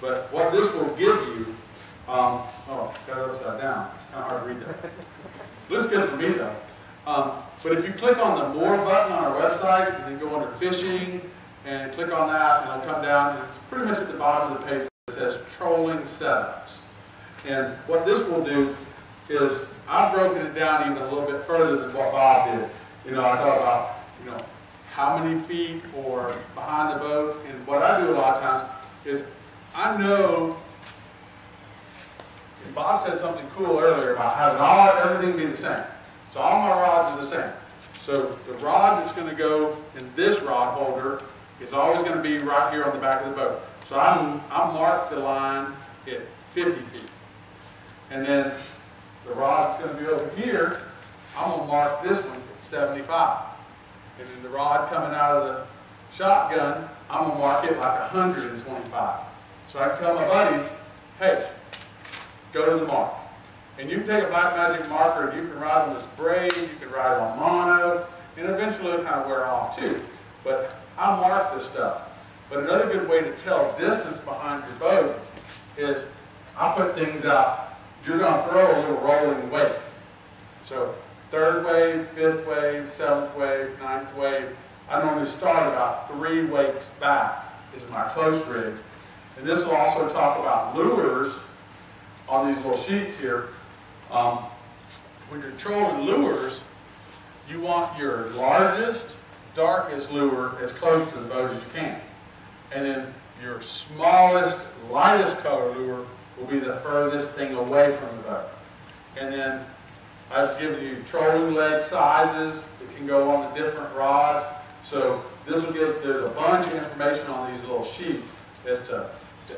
B: But what this will give you, oh, got it upside down. It's kind of hard to read that. Looks good for me though. But if you click on the more button on our website, and then go under fishing, and click on that, and it'll come down, and it's pretty much at the bottom of the page. It says trolling setups. And what this will do is, I've broken it down even a little bit further than what Bob did. You know, I thought about, you know, how many feet or behind the boat. And what I do a lot of times is I know, and Bob said something cool earlier about having everything be the same. So all my rods are the same. So the rod that's going to go in this rod holder is always going to be right here on the back of the boat. So I marked the line at 50 feet. And then the rod that's going to be over here, I'm going to mark this one at 75. And then the rod coming out of the shotgun, I'm going to mark it like 125. So I can tell my buddies, hey, go to the mark. And you can take a black magic marker and you can ride on this braid, you can ride on mono, and eventually it'll kind of wear off too. But I mark this stuff. But another good way to tell distance behind your boat is I put things out. You're going to throw a little rolling wake. So 3rd wave, 5th wave, 7th wave, 9th wave. I normally start about 3 wakes back is my close rig. And this will also talk about lures on these little sheets here. When you're trolling lures, you want your largest, darkest lure as close to the boat as you can. And then your smallest, lightest color lure will be the furthest thing away from the boat. And then I've given you trolling lead sizes that can go on the different rods. So this will give, there's a bunch of information on these little sheets as to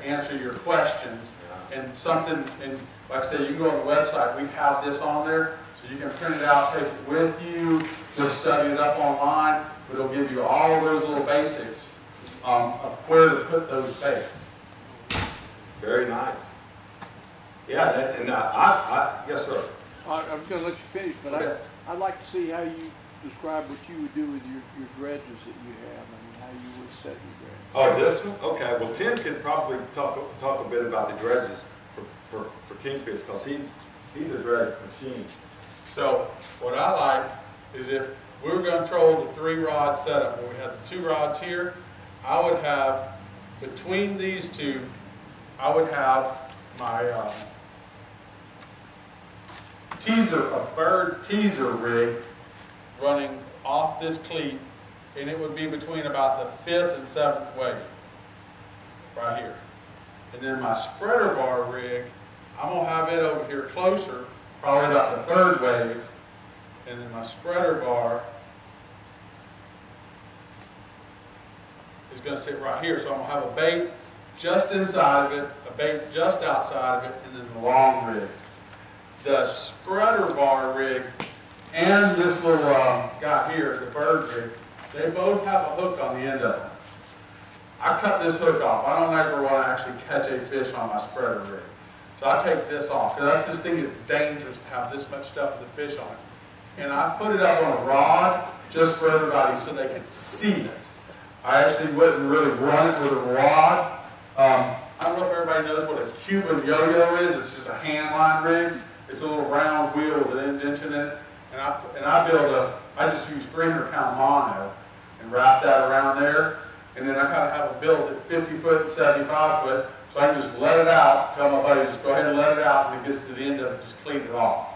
B: answer your questions. And something, and like I said, you can go on the website, we have this on there, so you can print it out, take it with you, just study it up online, but it'll give you all those little basics of where to put those baits.
A: Very nice. Yeah, and yes, sir.
D: I was gonna let you finish, but
A: Okay.
D: I'd like to see how you describe what you would do with your dredges that you have, and how you would set your dredge.
A: Oh, this one? Okay, well, Tim could probably talk a bit about the dredges for kingfish, because he's a dredge machine.
B: So what I like is if we were going to troll the 3-rod setup, where we have the 2 rods here, I would have, between these two, I would have my a bird teaser rig running off this cleat, and it would be between about the 5th and 7th wave, right here. And then my spreader bar rig, I'm going to have it over here closer, probably about the 3rd wave, and then my spreader bar is going to sit right here. So I'm going to have a bait just inside of it, a bait just outside of it, and then the long rig. The spreader bar rig and this little guy here, the bird rig, they both have a hook on the end of them. I cut this hook off. I don't ever want to actually catch a fish on my spreader rig. So I take this off, because I just think it's dangerous to have this much stuff with the fish on it. And I put it up on a rod just for everybody so they could see it. I actually wouldn't really run it with a rod. I don't know if everybody knows what a Cuban yo-yo is. It's just a hand line rig. It's a little round wheel with an indentation in it. And I just use 300-pound mono and wrap that around there. And then I kind of have it built at 50 foot and 75 foot. So I can just let it out, tell my buddy, just go ahead and let it out. When it gets to the end of it, just clean it off.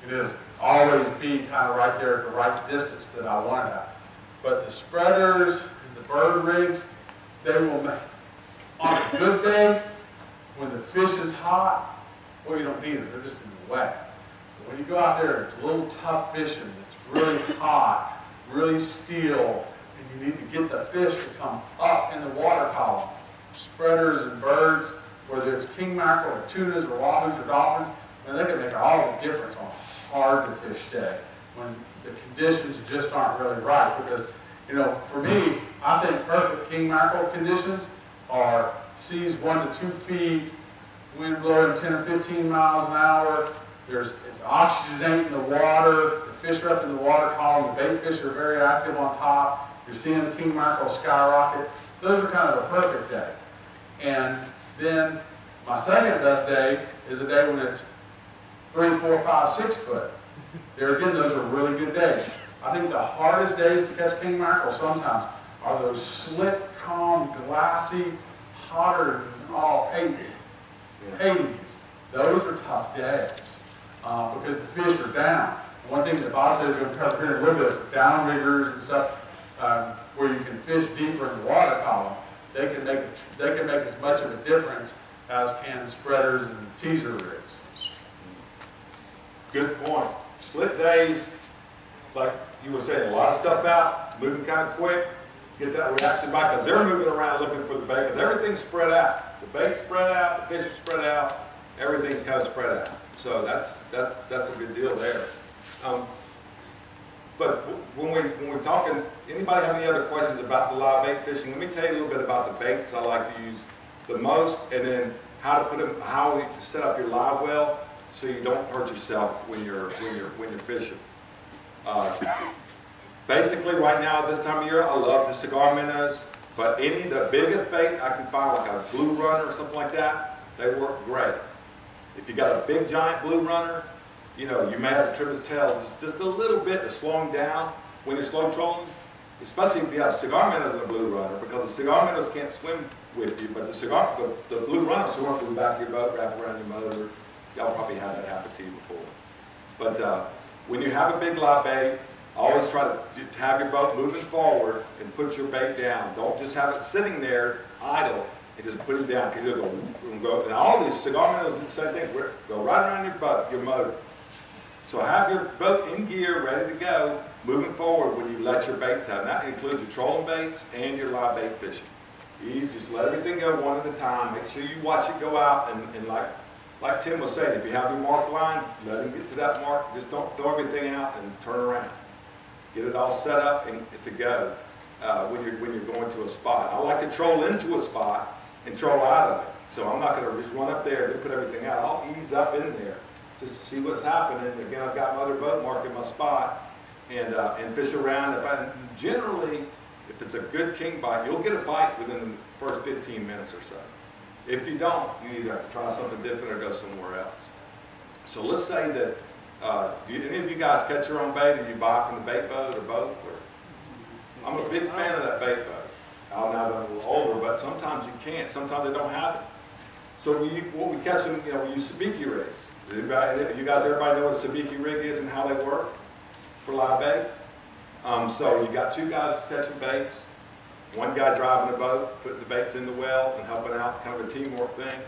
B: And it'll always be kind of right there at the right distance that I want it at. But the spreaders and the bird rigs, they will make, on a good day, when the fish is hot, well, you don't need them, they're just in the way. But when you go out there, it's a little tough fishing, it's really hot, really steel, and you need to get the fish to come up in the water column. Spreaders and birds, whether it's king mackerel or tunas or wahoos or dolphins, and they can make all the difference on a hard to fish day when the conditions just aren't really right. Because, you know, for me, I think perfect king mackerel conditions are seas 1 to 2 feet, wind blowing 10 or 15 miles an hour. It's oxygenating the water. The fish are up in the water column. The bait fish are very active on top. You're seeing the king mackerel skyrocket. Those are kind of a perfect day. And then my second best day is a day when it's 3, 4, 5, 6 foot. There again, those are really good days. I think the hardest days to catch king mackerel sometimes are those slick, calm, glassy, hotter than all 80s. Those are tough days because the fish are down. One thing that Bob said is going to cover here in a little bit, downriggers and stuff, where you can fish deeper in the water column, they can make as much of a difference as can spreaders and teaser rigs.
A: Good point. Split days, like you were saying, a lot of stuff out, moving kind of quick, get that reaction back, because they're moving around looking for the bait, because everything's spread out. The bait's spread out, the fish are spread out, everything's kind of spread out. So that's a good deal there. But when we're talking, anybody have any other questions about the live bait fishing? Let me tell you a little bit about the baits I like to use the most, and then how to put them, how to set up your live well so you don't hurt yourself when you're fishing. Basically, right now at this time of year, I love the cigar minnows, but the biggest bait I can find, like a blue runner or something like that, they work great. If you got a big giant blue runner, you know, you may have to trim his tail just a little bit to slow him down when you're slow trolling, especially if you have cigar minnows and a blue runner, because the cigar minnows can't swim with you, but the blue runner will swim through the back of your boat, wrap around your motor. Y'all probably had that happen to you before. But when you have a big live bait, always try to have your boat moving forward and put your bait down. Don't just have it sitting there idle and just put it down, because it'll go. And all these cigar minnows do the same thing. Go right around your boat, your motor. So have your boat in gear, ready to go, moving forward when you let your baits out. And that includes your trolling baits and your live bait fishing. You just let everything go one at a time. Make sure you watch it go out, and like Tim was saying, if you have your mark line, let him get to that mark. Just don't throw everything out and turn around. Get it all set up and to go when you're going to a spot. I like to troll into a spot and troll out of it. So I'm not going to just run up there and put everything out. I'll ease up in there just to see what's happening. Again, I've got my other boat marked in my spot, and fish around. Generally, if it's a good king bite, you'll get a bite within the first 15 minutes or so. If you don't, you either have to try something different or go somewhere else. So let's say that, do any of you guys catch your own bait, or you buy from the bait boat or both? Or? I'm a big fan of that bait boat. Now that I'm a little older, but sometimes you can't. Sometimes they don't have it. So what we catch them, we use sabiki rigs. You guys, everybody know what a sabiki rig is and how they work for live bait? So you got two guys catching baits, one guy driving the boat, putting the baits in the well and helping out, kind of a teamwork thing.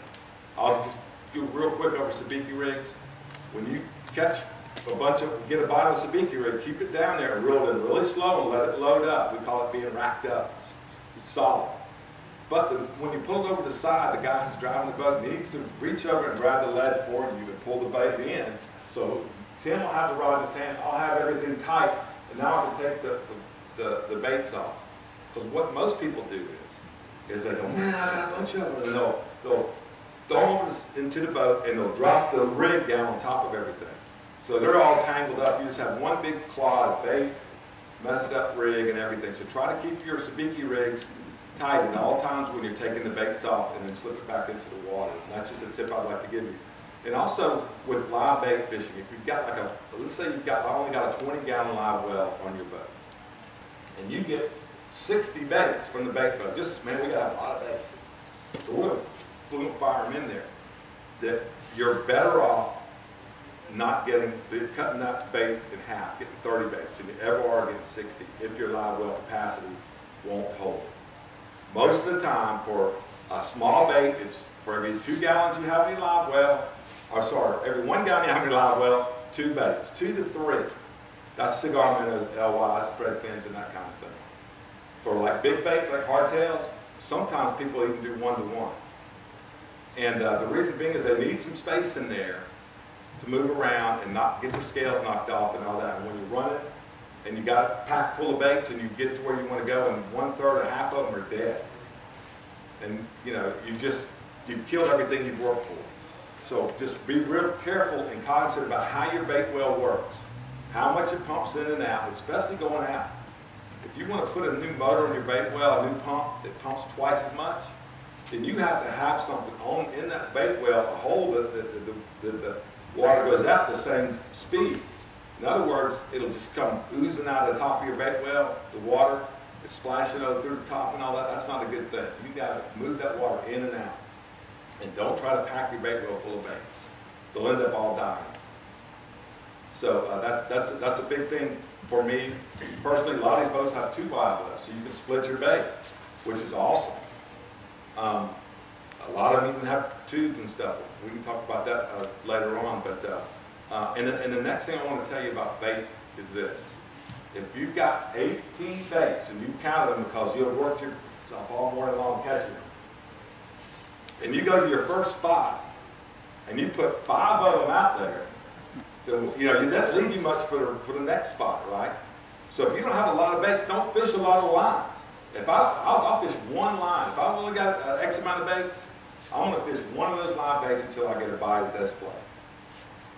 A: I'll just do real quick over sabiki rigs. When you catch get a bite on a sabiki rig, keep it down there and reel it in really slow and let it load up. We call it being racked up. It's solid. But when you pull it over the side, the guy who's driving the boat needs to reach over and grab the lead for you and pull the bait in. So Tim will have the rod in his hand, I'll have everything tight, and now I can take the baits off. Because what most people do is they go, man, I got a bunch of them, and they'll throw them into the boat and they'll drop the rig down on top of everything. So they're all tangled up. You just have one big clod of bait, messed up rig and everything. So try to keep your sabiki rigs tight at all times when you're taking the baits off and then slip it back into the water. And that's just a tip I'd like to give you. And also with live bait fishing, if you've got let's say I only got a 20-gallon live well on your boat, and you get 60 baits from the bait boat. Man, we got a lot of bait. So we're going to fire them in there. That you're better off not cutting that bait in half, getting 30 baits, and you ever are getting 60 if your live well capacity won't hold it. Most of the time, for a small bait, it's for every 2 gallons you have in your live well, every 1 gallon you have in your live well, 2 baits, 2 to 3. That's cigar minnows, LYs, spread fins, and that kind of thing. For like big baits like hardtails, sometimes people even do 1 to 1. And the reason being is they need some space in there to move around and not get their scales knocked off and all that. And when you run it, and you got a pack full of baits, and you get to where you want to go, and 1/3 or half of them are dead. And you've killed everything you've worked for. So just be real careful and cognizant about how your bait well works, how much it pumps in and out, especially going out. If you want to put a new motor on your bait well, a new pump that pumps twice as much, then you have to have something in that bait well, a hole that the water goes out the same speed. In other words, it'll just come oozing out of the top of your bait well, the water is splashing over through the top and all that. That's not a good thing. You got to move that water in and out. And don't try to pack your bait well full of baits. They'll end up all dying. So that's a big thing for me. Personally, a lot of these boats have 2 live wells, so you can split your bait, which is awesome. A lot of them even have tubes and stuff. We can talk about that later on. But and the next thing I want to tell you about bait is this. If you've got 18 baits, and you count them because you've worked yourself all morning long catching them, and you go to your first spot, and you put 5 of them out there, then, you doesn't leave you much for the next spot, right? So if you don't have a lot of baits, don't fish a lot of lines. If I'll fish 1 line. If I've only got X amount of baits, I'm going to fish 1 of those live baits until I get a bite at this place.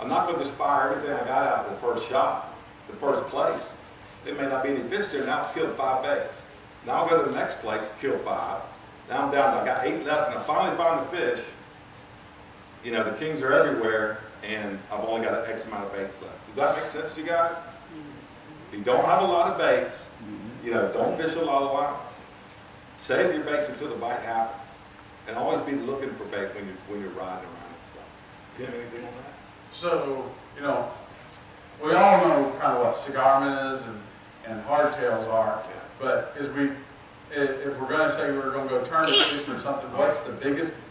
A: I'm not going to just fire everything I got out the first shot, the first place. It may not be any fish there. Now I've killed 5 baits. Now I'll go to the next place, kill 5. Now I'm down, I got 8 left, and I finally found the fish. The kings are everywhere, and I've only got an X amount of baits left. Does that make sense to you guys? If you don't have a lot of baits, don't fish a lot of lines. Save your baits until the bite happens. And always be looking for bait when you're riding around and stuff. Do you have anything on that?
B: So, we all know kind of what cigar minnows and hardtails are, but if we're going to say we're going to go tournament fishing or something,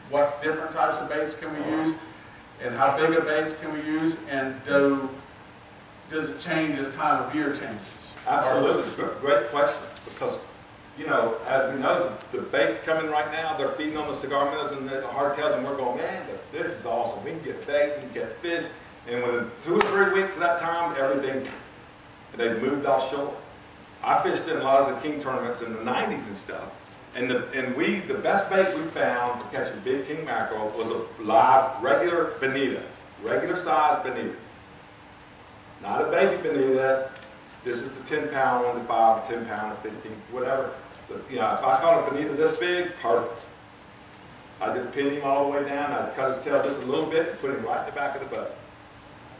B: what different types of baits can we use, and how big of baits can we use, and does it change as time of year changes?
A: Absolutely, great question, because as we know, the bait's coming right now. They're feeding on the cigar minnows and the hardtails, and we're going, man, but this is awesome. We can get bait, we can catch fish, and within 2 or 3 weeks of that time, they've moved offshore. I fished in a lot of the king tournaments in the 90s and stuff, and the best bait we found for catching big king mackerel was a live, regular bonita, regular size bonita. Not a baby bonita. This is the 10-pound one, the 5, 10 pound, 15, whatever. But, you know, if I caught a bonita this big, perfect. I just pinned him all the way down. I cut his tail just a little bit and put him right in the back of the boat.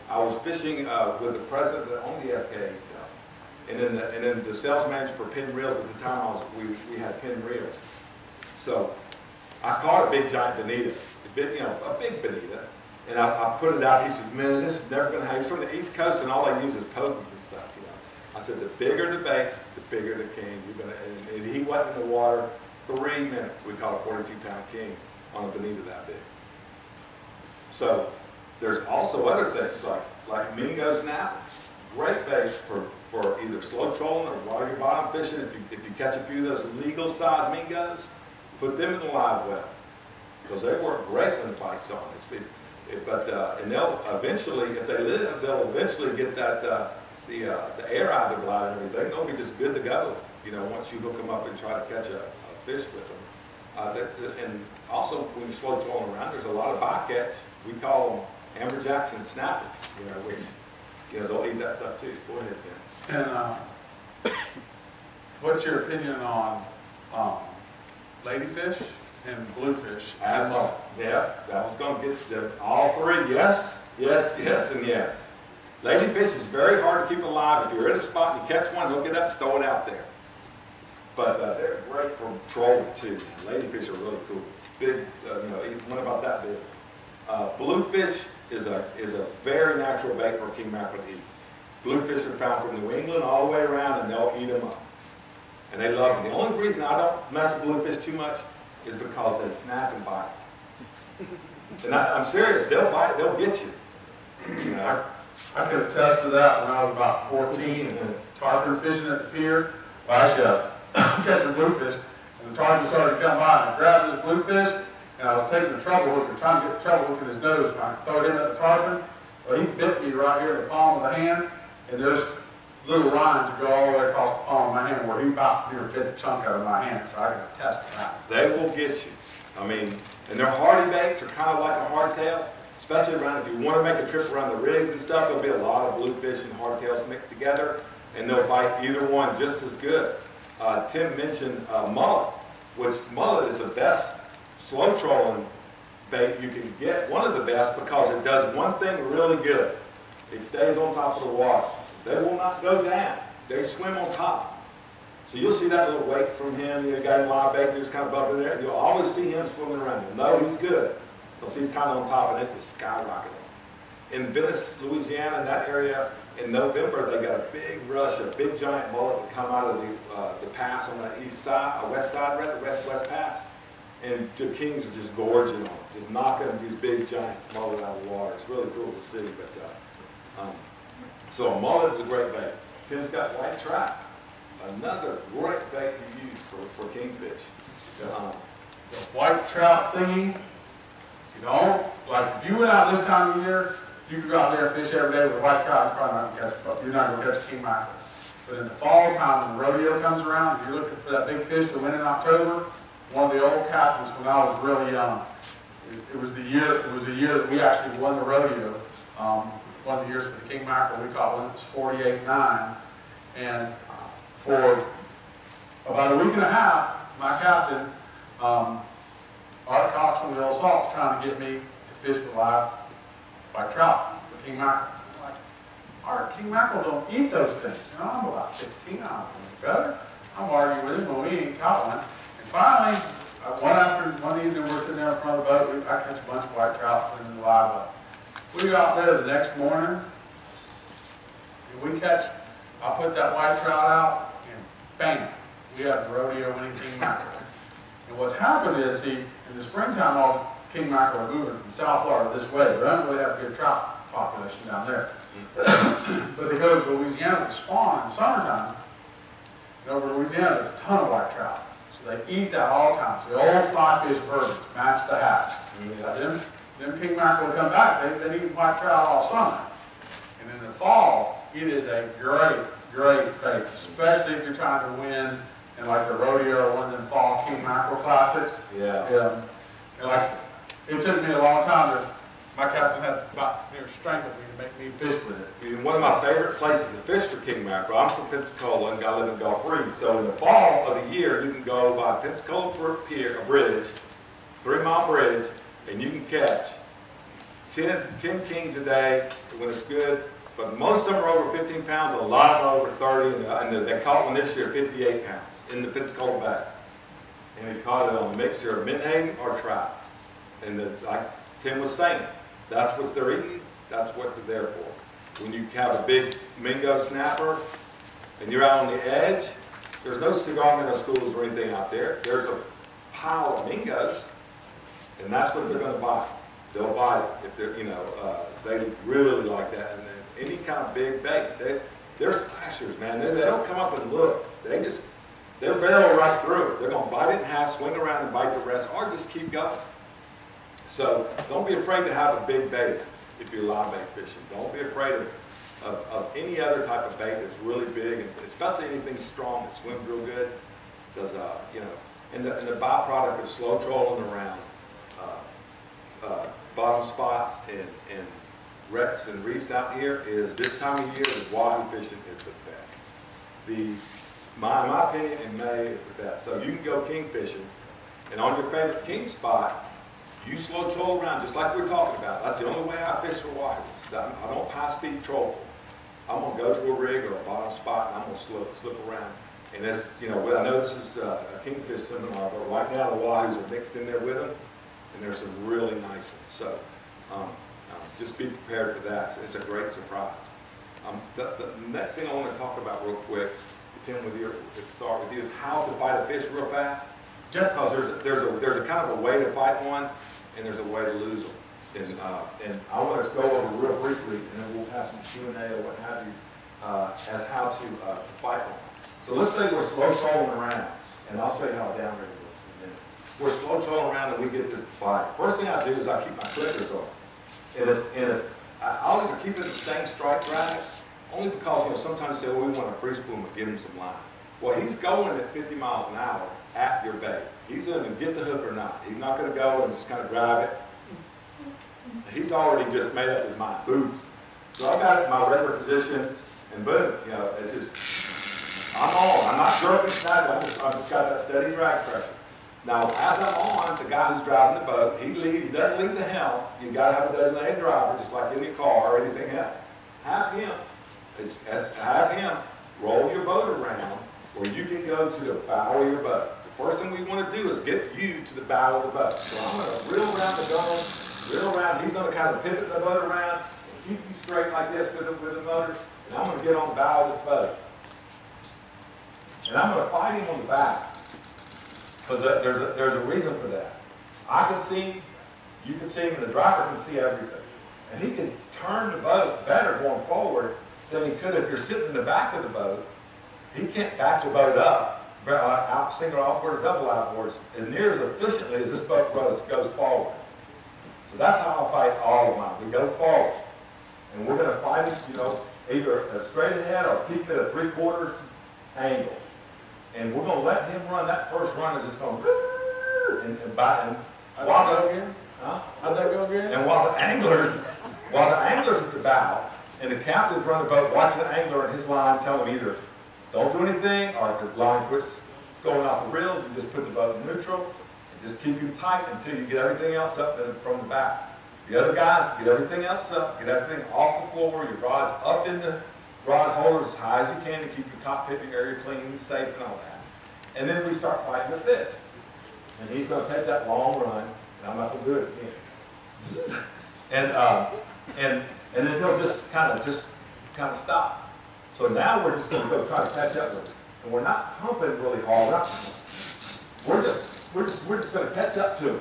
A: I was fishing with the president that owned the SKA stuff, and then the sales manager for Pin Reels at the time. We had Pin Reels, so I caught a big giant bonita, a big bonita, and I put it out. He says, "Man, this is never going to happen." He's from the East Coast, and all they use is pokies and stuff. You know, I said, "The bigger the bait, the bigger the king." And he went in the water 3 minutes. We caught a 42-pound king on a bonita that big. So. There's also other things like mingo snap, great baits for either slow trolling or while you're bottom fishing. If you catch a few of those legal size mingos, put them in the live well because they work great when the bite's on. And they'll eventually, if they live, they'll eventually get that the air out of their bladder and everything. They'll be just good to go. You know, once you hook them up and try to catch a fish with them. And also when you slow trolling around, there's a lot of bycatch. We call them Amberjacks and snappers, you know, which, you know, they'll eat that stuff too. Go ahead, Tim.
B: And what's your opinion on ladyfish and bluefish?
A: Yeah, that was going to get all three. Yes, yes, yes, and yes. Ladyfish is very hard to keep alive. If you're in a spot and you catch one, hook it up, throw it out there. But they're great for trolling too. Ladyfish are really cool. Big, one about that big. Bluefish is a very natural bait for a king mackerel to eat. Bluefish are found from New England all the way around, and they'll eat them up. And they love them. The only reason I don't mess with bluefish too much is because they snap and bite. And I'm serious, they'll bite, they'll get you. You know?
B: I could attest to that when I was about 14, tarpon fishing at the pier. Well, actually, catching bluefish, and the tarpon started to come by, and I grabbed this bluefish, and I was taking the treble hook and trying to get the treble hook in his nose, and I throw it in at the tarpon. Well, he bit me right here in the palm of the hand, and there's little lines that go all the way across the palm of my hand where he about to bit a chunk out of my hand, so I can attest to that.
A: They will get you. I mean, and their hardy baits are kind of like a hardtail, especially around if you want to make a trip around the rigs and stuff. There'll be a lot of bluefish and hardtails mixed together, and they'll bite either one just as good. Tim mentioned mullet, which mullet is the best slow trolling bait you can get, one of the best, because it does one thing really good. It stays on top of the water. They will not go down. They swim on top. So you'll see that little wake from him. You got a lot of bait just kind of bumping there. You'll always see him swimming around. You'll know he's good because he's kind of on top, and it just skyrocketing. In Venice, Louisiana, in that area, in November, they got a big rush of big giant mullet that come out of the pass on the east side, west side rather, west pass. And the kings are just gorging on them, just knocking these big giant mullet out of the water. It's really cool to see. But so a mullet is a great bait. Tim's got white trout, another great bait to use for kingfish.
B: The white trout thingy, you know, like if you went out this time of year, you could go out there and fish every day with a white trout. You're probably not going to catch, you're not going to catch a king mackerel. But in the fall time, when the rodeo comes around, if you're looking for that big fish to win in October, one of the old captains when I was really young, it was the year that we actually won the rodeo. One of the years for the king mackerel, we caught one that was 48.9, and for about a week and a half, my captain, Art Cox from the Old Salt's trying to get me to fish for live white trout for king mackerel. I'm like, Art, king mackerel don't eat those things. You know, I'm about 16, I'm better. I'm arguing with him when we ain't caught one. And finally, one evening we're sitting there in front of the boat, I catch a bunch of white trout in the live boat. We go out there the next morning, and we catch, I put that white trout out, and bam, we have the rodeo winning king mackerel. And what's happened is, see, in the springtime, all king mackerel are moving from South Florida this way. We don't really have a good trout population down there. But they go to Louisiana to spawn in the summertime, and over in Louisiana, there's a ton of white trout. So they eat that all the time. So the old fly fish birds match the hatch. Them king mackerel will come back. They've been eating white trout all summer. And in the fall, it is a great, great bait, especially if you're trying to win in like the rodeo or one of the fall king mackerel classics.
A: Yeah.
B: And like, it took me a long time to my captain had about near strangled me to make me fish with it.
A: And one of my favorite places to fish for king mackerel, I'm from Pensacola and I live in Gulf Breeze. So in the fall of the year, you can go by Pensacola Pier, a bridge, 3-mile bridge, and you can catch 10 kings a day when it's good. But most of them are over 15 pounds, a lot of them are over 30, and they caught one this year, 58 pounds, in the Pensacola Bay. And he caught it on a mixture of menhaden or trout. And like Tim was saying, that's what they're eating, that's what they're there for. When you have a big mingo snapper, and you're out on the edge, there's no cigar minnow schools or anything out there. There's a pile of mingos, and that's what they're going to bite. They'll bite it if they're, they really like that. And then any kind of big bait, they're slashers, man. They don't come up and look. They'll barrel right through it. They're going to bite it in half, swing around and bite the rest, or just keep going. So don't be afraid to have a big bait if you're live bait fishing. Don't be afraid of any other type of bait that's really big, and especially anything strong that swims real good. Does and the byproduct of slow trolling around bottom spots and wrecks and reefs out here is this time of year, the wahoo fishing is the best. In my opinion, in May is the best. So you can go king fishing, and on your favorite king spot, you slow troll around just like we're talking about. That's the only way I fish for wahoos. I don't high-speed troll. I'm going to go to a rig or a bottom spot, and I'm going to slip around. And this, I know this is a kingfish seminar, but right now the wahoos are mixed in there with them, and there's some really nice ones. So just be prepared for that. It's a great surprise. The next thing I want to talk about real quick, Tim, if it's all right with you, is how to fight a fish real fast. Because there's a kind of a way to fight one, and there's a way to lose them. And I want to go over real briefly, and then we'll have some Q&A or what have you, as how to fight one. So let's say we're slow trolling around, and I'll show you how a downrigger works in a minute. We're slow trolling around and we get this bite. First thing I do is I keep my clickers on. And I'll either keep it at the same strike drag, only because sometimes you say, well, we want a free spoon, but give him some line. Well, he's going at 50 miles an hour at your bait. He's going to get the hook or not. He's not going to go and just kind of grab it. He's already just made up his mind. Boom. So I got it in my regular position, and boom, it's just, I'm on. I'm not jerking, snapping. I've just got that steady drag pressure. Now, as I'm on, the guy who's driving the boat, he doesn't leave the helm. You got to have a designated driver, just like in your car or anything else. Have him roll your boat around where you can go to the bow of your boat. The first thing we want to do is get you to the bow of the boat. So I'm going to reel around the gun, reel around. He's going to kind of pivot the boat around and keep you straight like this with the motor. And I'm going to get on the bow of this boat. And I'm going to fight him on the back. Because there's a reason for that. I can see, you can see him, and the driver can see everything. And he can turn the boat better going forward than he could if you're sitting in the back of the boat. He can't back the boat up, out single outboard or double outboards, as near as efficiently as this boat goes forward. So that's how I fight all of mine. We go forward. And we're going to fight it, either straight ahead or keep it at 3/4 angle. And we're going to let him run. That first run is just going to and bite him.
B: How'd that go again?
A: And while the angler's at the bow, and the captain's running the boat, watching the angler and his line, telling him either don't do anything, or if the line quits going off the reel, you just put the boat in neutral and just keep him tight until you get everything else up from the back. The other guys, get everything else up, get everything off the floor, your rod's up in the rod holders as high as you can to keep your cockpit area clean and safe and all that. And then we start fighting the fish. And he's going to take that long run, and I'm not going to do it again. and then he'll just kind of stop. So now we're just going to go try to catch up with him. And we're not pumping really hard. We're just going to catch up to him.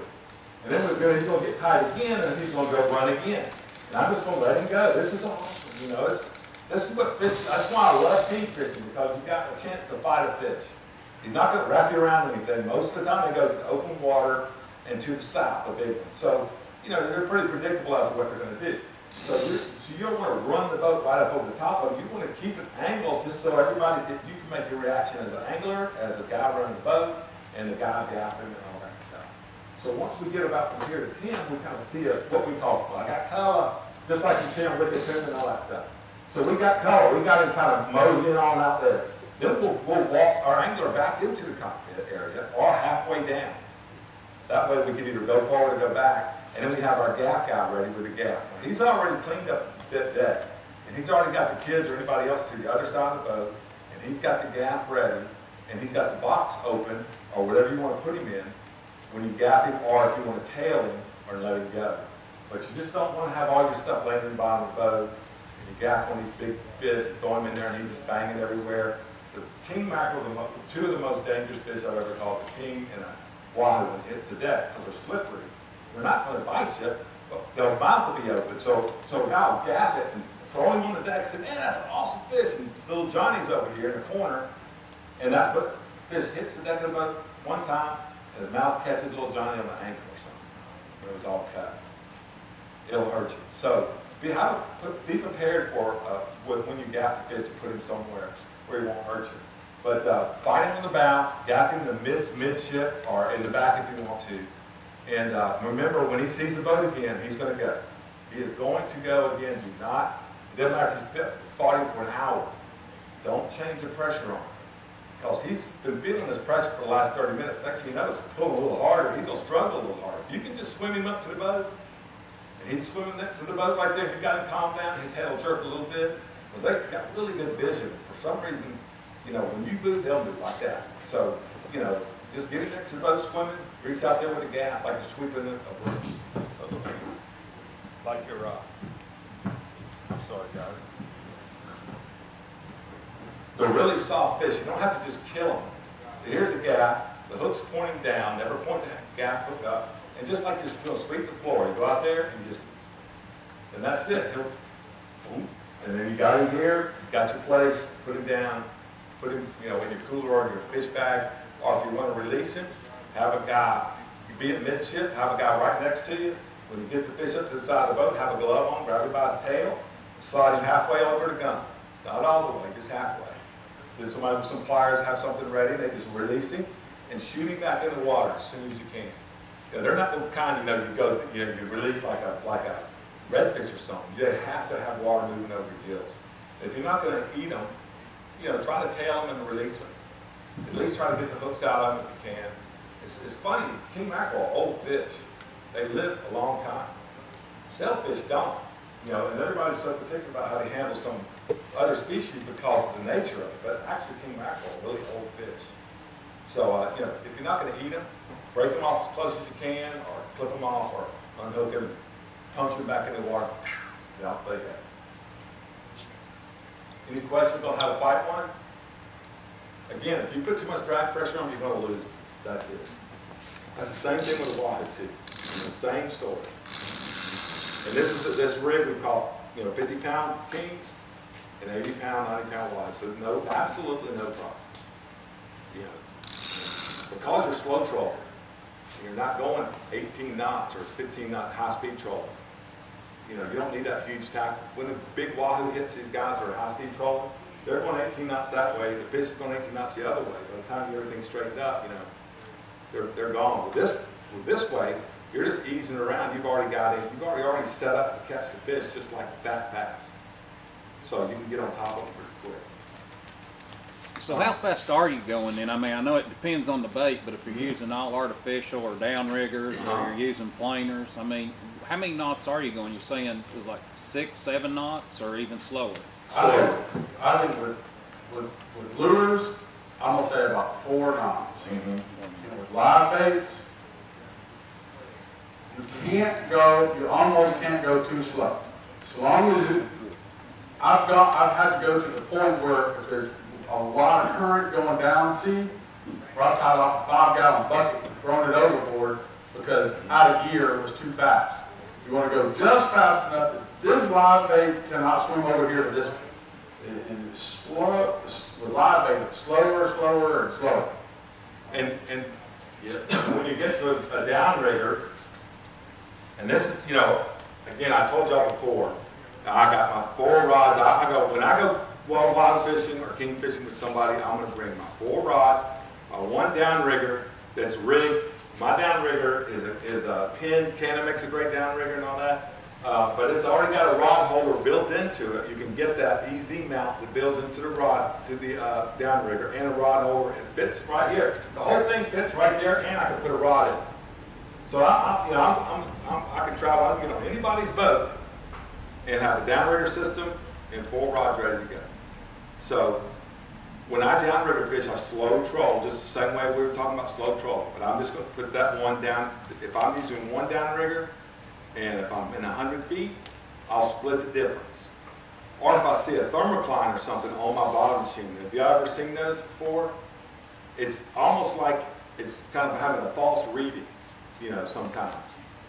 A: And then he's going to get tight again, and he's going to go run again. And I'm just going to let him go. This is awesome. This is what fish. That's why I love king fishing, because you got a chance to fight a fish. He's not going to wrap you around anything. Most of the time they go to the open water and to the south, a big one. So, they're pretty predictable as to what they're going to do. So you don't want to run the boat right up over the top of it. You want to keep it angles just so you can make your reaction as an angler, as a guy running the boat, and the guy gapping and all that stuff. So once we get about from here to 10, we kind of see what we call, I got color, just like you see on wicked pin and all that stuff. So we got color, we got him kind of moseying on out there. Then we'll walk our angler back into the cockpit area or halfway down. That way we can either go forward or go back, and then we have our gaff guy ready with a gaff. Now, he's already cleaned up that deck, and he's already got the kids or anybody else to the other side of the boat, and he's got the gaff ready, and he's got the box open, or whatever you want to put him in, when you gaff him, or if you want to tail him or let him go. But you just don't want to have all your stuff laying in the bottom of the boat, and you gaff one of these big fish, and throw him in there, and he's just banging everywhere. The king mackerel, two of the most dangerous fish I've ever caught, the king and a wahoo, when it hits the deck, because they're slippery. They're not going to bite you, but their mouth will be open. So a guy will gaff it and throw him on the deck and say, man, that's an awesome fish. And little Johnny's over here in the corner, and that fish hits the deck of the boat one time, and his mouth catches little Johnny on the ankle or something. It was all cut. It'll hurt you. So be prepared for when you gaff the fish to put him somewhere where he won't hurt you. But find him on the bow, gaff him in the midship or in the back if you want to. And remember, when he sees the boat again, he's going to go. He is going to go again. It doesn't matter if he's fought him for an hour. Don't change the pressure on him. Because he's been feeling this pressure for the last 30 minutes. Next thing you know, it's pulling a little harder. He's going to struggle a little harder. If you can just swim him up to the boat, and he's swimming next to the boat right there, if you got him calmed down, his head will jerk a little bit. Because they've got really good vision. For some reason, when you move, they'll move like that. So, just get it next to the boat swimming, reach out there with a gaff like you're sweeping a bridge. Like your I'm sorry, guys. They're really soft fish. You don't have to just kill them. Here's a gaff. The hook's pointing down. Never point the gaff hook up. And just like you're going to sweep the floor, you go out there and that's it. Boom. And then you got him here. You got your place. Put him down. Put him, in your cooler or in your fish bag. Or if you want to release him, have a guy. You be at midship. Have a guy right next to you. When you get the fish up to the side of the boat, have a glove on. Grab him by his tail. Slide him halfway over the gun. Not all the way, just halfway. Then somebody with some pliers have something ready, they just release him and shoot him back in the water as soon as you can. They're not the kind, you release like a redfish or something. You have to have water moving over your gills. If you're not going to eat them, try to tail them and release them. At least try to get the hooks out of them if you can. It's funny, king mackerel are old fish. They live a long time. Sailfish don't. And everybody's so particular about how they handle some other species because of the nature of it. But actually, king mackerel are really old fish. So, if you're not going to eat them, break them off as close as you can, or clip them off, or unhook them, punch them back in the water. Yeah, they go. Any questions on how to fight one? Again, if you put too much drag pressure on them, you're going to lose them. That's it. That's the same thing with a wahoo too. The same story. And this rig we've caught 50-pound kings and 80-pound, 90-pound wahoos. So absolutely no problem. Because you're slow trolling, you're not going 18 knots or 15 knots high-speed trolling. You don't need that huge tackle. When the big wahoo hits these guys who are high-speed trolling, they're going 18 knots that way. The fish is going 18 knots the other way. By the time you get everything straightened up, they're gone. With this way, you're just easing around. You've already set up to catch the fish just like that fast. So you can get on top of them pretty quick.
E: So how fast are you going then? I mean, I know it depends on the bait, but if you're using all artificial or downriggers or you're using planers, I mean, how many knots are you going? You're saying it's like 6, 7 knots or even slower?
B: I think with lures, I'm going to say about 4 knots. With live baits, you almost can't go too slow. As long as I've had to go to the point where if there's a lot of current going down sea, where I tied off a 5-gallon bucket and thrown it overboard because out of gear it was too fast. You want to go just fast enough that this live bait cannot swim over here to this one. And it's slow, with live bait, it's slower, slower, and slower.
A: And when you get to a downrigger, and this is, again, I told y'all before, I got my 4 rods. When I go wild fishing or king fishing with somebody, I'm going to bring my 4 rods, my 1 downrigger that's rigged My downrigger is a pin. Cannon makes a great downrigger and all that. But it's already got a rod holder built into it. You can get that EZ mount that builds into the rod, to the downrigger, and a rod holder. It fits right here. The whole thing fits right there, and I can put a rod in. So I can travel. I can get on anybody's boat and have a downrigger system and 4 rods ready to go. So when I downrigger fish, I slow troll, just the same way we were talking about slow troll. But I'm just going to put that one down. If I'm using one downrigger, and if I'm in 100 feet, I'll split the difference. Or if I see a thermocline or something on my bottom machine, have you ever seen those before? It's almost like it's kind of having a false reading, you know, sometimes.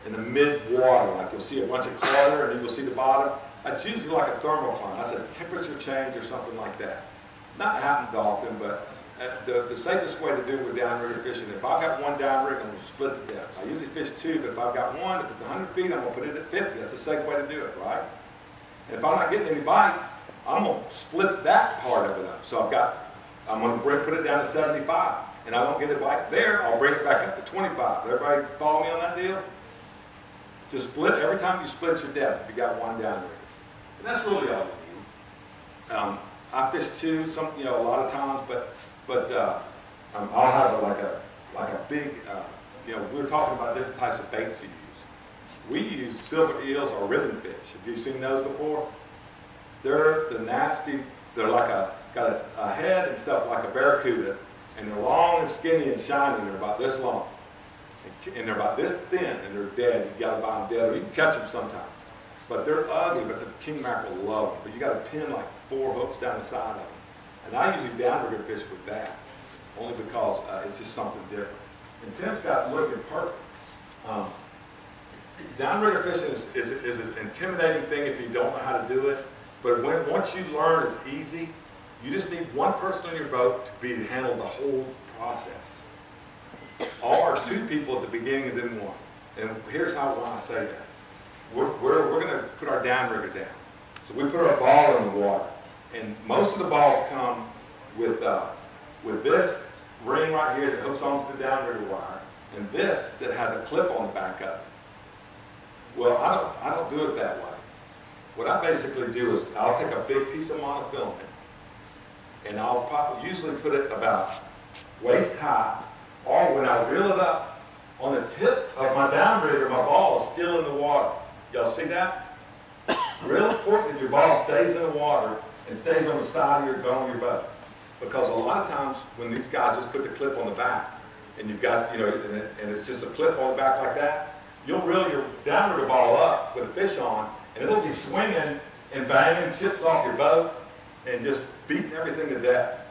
A: In the mid-water, like you'll see a bunch of clutter and then you'll see the bottom. That's usually like a thermocline. That's a temperature change or something like that. Not happens often, but the safest way to do it with downrigger fishing, if I've got one downrigger, I'm going to split the depth. I usually fish 2, but if I've got one, if it's 100 feet, I'm going to put it at 50. That's the safe way to do it, right? And if I'm not getting any bites, I'm going to split that part of it up. So I'm going to put it down to 75. And I don't get a bite there, I'll bring it back up to 25. Everybody follow me on that deal? Just split, every time you split your depth, if you got one downrigger. And that's really all you need. I fish 2, a lot of times, but I'll have like a big, we were talking about different types of baits you use. We use silver eels or ribbon fish. Have you seen those before? They're the nasty, they're like got a head and stuff like a barracuda, and they're long and skinny and shiny, and they're about this long. And they're about this thin, and they're dead. You gotta buy them dead, or you can catch them sometimes. But they're ugly, but the king mackerel love them. But you gotta pin like 4 hooks down the side of them. And I usually downrigger fish with that, only because it's just something different. And Tim's got it looking perfect. Downrigger fishing is an intimidating thing if you don't know how to do it. But once you learn, it's easy. You just need one person on your boat to handle the whole process. Or 2 people at the beginning and then 1. And here's why I say that. We're going to put our downrigger down. So we put our ball in the water. And most of the balls come with this ring right here that hooks onto the downrigger wire, and this that has a clip on the back of it. Well, I don't do it that way. What I basically do is I'll take a big piece of monofilament, and I'll usually put it about waist high, or when I reel it up, on the tip of my downrigger, my ball is still in the water. Y'all see that? Real important that your ball stays in the water and stays on the side of your gun of your boat. Because a lot of times when these guys just put the clip on the back, and you've got, and it's just a clip on the back like that, you'll reel your downrigger ball up with a fish on, and it'll be swinging and banging chips off your boat and just beating everything to death.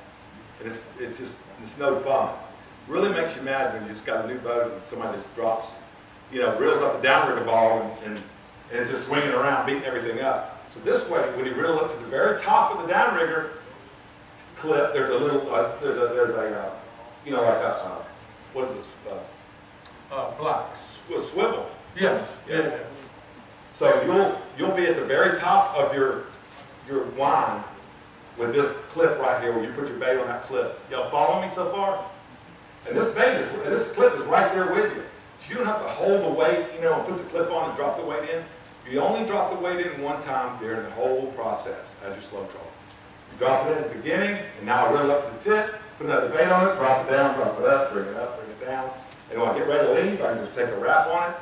A: And it's no fun. Really makes you mad when you just got a new boat and somebody just drops, reels up the downrigger ball and it's just swinging around, beating everything up. So this way, when you reel up to the very top of the downrigger clip, there's a little, what is this?
B: Blocks.
A: A swivel.
B: Yes. Yeah.
A: So you'll be at the very top of your line with this clip right here, where you put your bait on that clip. Y'all follow me so far? And this clip is right there with you. So you don't have to hold the weight, put the clip on and drop the weight in. You only drop the weight in one time during the whole process as you slow troll. You drop it in at the beginning, and now I reel up to the tip, put another bait on it, drop it down, drop it up, bring it down. And when I get ready to leave, I can just take a wrap on it,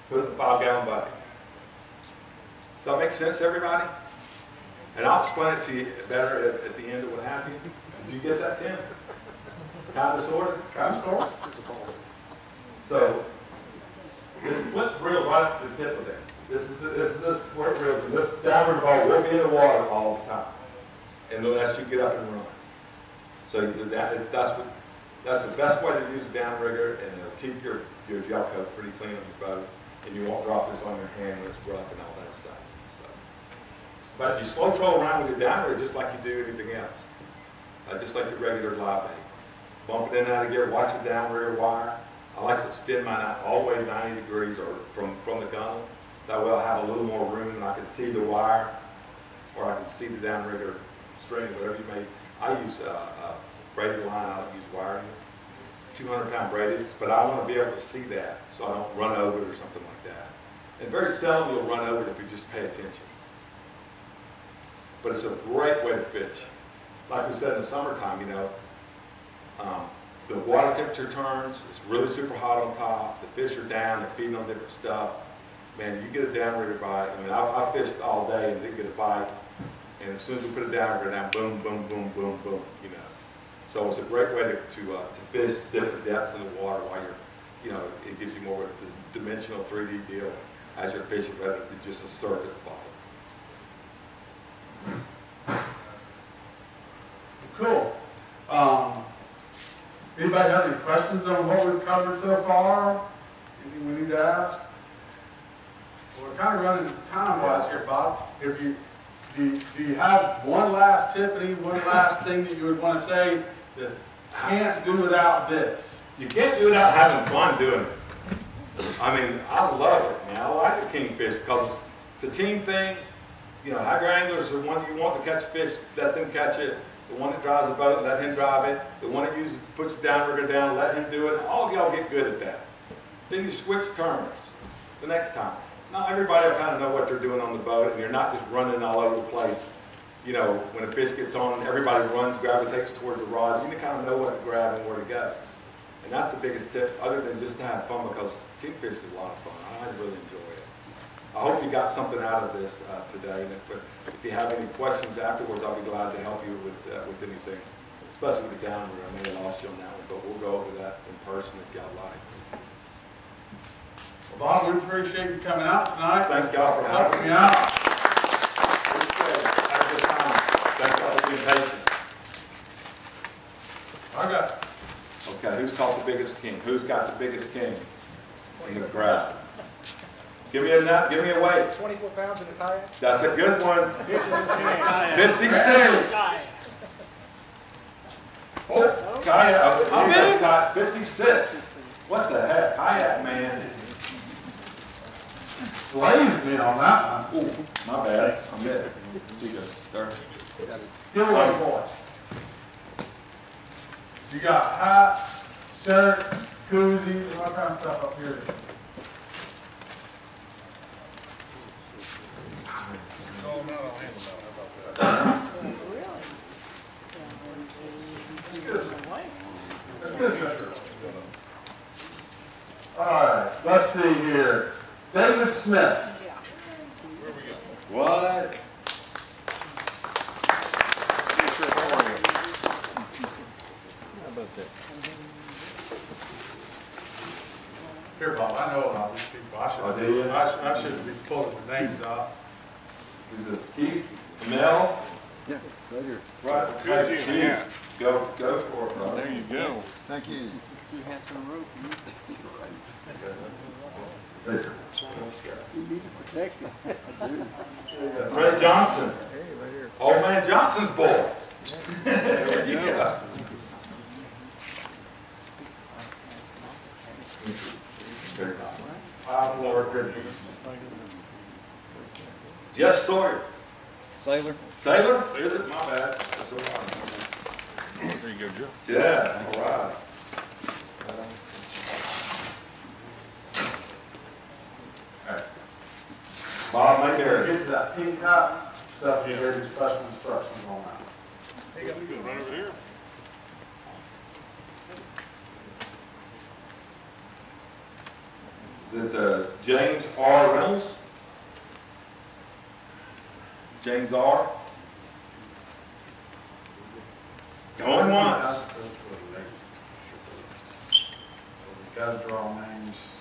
A: put it in a 5-gallon bucket. Does that make sense, everybody? And I'll explain it to you better at the end of what happened. Did you get that, Tim? Kind of, sort of?
B: Kind of, sort of.
A: So, this flip reels right up to the tip of it. This is where it reels, and this downrigger ball will be in the water all the time, unless you get up and run. So that's the best way to use a downrigger, and it'll keep your gel coat pretty clean on your boat, and you won't drop this on your hand when it's rough and all that stuff. So, but you slow troll around with your downrigger just like you do anything else, just like your regular live bait. Bump it in and out of gear, watch your downrigger wire. I like to extend mine out all the way 90 degrees or from the gunnel. That way I'll have a little more room and I can see the wire, or I can see the downrigger string, whatever you may. I use braided line, I don't use wire. 200-pound braideds, but I want to be able to see that so I don't run over it or something like that. And very seldom you'll run over it if you just pay attention. But it's a great way to fish. Like we said in the summertime, you know, the water temperature turns, it's really super hot on top, the fish are down, they're feeding on different stuff. Man, you get a downrigger bite. I mean, I fished all day and didn't get a bite. And as soon as we put a downrigger down, boom, boom, boom, boom, boom, you know. So it's a great way to fish different depths in the water while you're, you know, it gives you more of a dimensional 3D deal as you're fishing rather than just a surface bite.
B: Cool. Anybody have any questions on what we've covered so far? Anything we need to ask? Well, we're kind of running time-wise here, Bob. If you do you have one last tip, one last thing that you would want to say that can't do without this?
A: You can't do it without having fun doing it. I mean, I love it, man. I like the kingfish because it's a team thing. You know, have your anglers, the one you want to catch fish, let them catch it. The one that drives the boat, let him drive it. The one that puts the downrigger down, let him do it. All of y'all get good at that. Then you switch turns the next time. Not everybody will kind of know what they're doing on the boat, and you're not just running all over the place. You know, when a fish gets on, everybody runs, gravitates towards the rod. You kind of know what to grab and where to go. And that's the biggest tip, other than just to have fun, because kingfish is a lot of fun. I really enjoy it. I hope you got something out of this today. And if you have any questions afterwards, I'll be glad to help you with anything, especially with the downrigger. I may have lost you on that one, but we'll go over that in person if y'all like.
B: Well, Bob, we appreciate you coming out tonight.
A: Thank y'all for
B: helping me out.
A: Appreciate it. Have a good time. Thank y'all for being patient.
B: I got.
A: Okay, who's caught the biggest king? Who's got the biggest king in the crowd? Give me a weight.
F: 24 pounds in a kayak?
A: That's a good one. 56. Oh, kayak. I'm in got 56. What the heck? Kayak, man.
B: Blazed me on that one.
A: Ooh, my bad. I missed. Here you go, sir.
B: Give away, boy. You got hats, shirts, koozies, all kind of stuff up here.
F: Oh, no, I'll handle that. How about that?
B: That's good, sir. All right, let's see here. David Smith.
F: Where we go?
A: What?
C: How about that?
B: Here, Bob, I know a lot of these people. I shouldn't be pulling the names out.
A: Is this Keith? Mel?
C: Yeah, right here.
A: Right.
F: Koozie and
A: Keith.
F: hat.
A: Go for it, brother.
F: There you go.
C: Thank you.
D: You have some rope, you need to protect it. I do.
A: Ray Johnson.
C: Hey, right here.
A: Old man Johnson's boy. There you go. Jeff Sawyer.
E: Sailor?
A: Sailor? Is it? My bad. That's all right.
F: There you go, Joe.
A: Yeah, all right. Bob McGarry.
B: Get to that pink hat stuff, you hear these special instructions on that.
F: Hey, you go right over here.
A: Is it James R. Reynolds? James R. Going once.
B: So we got to draw names.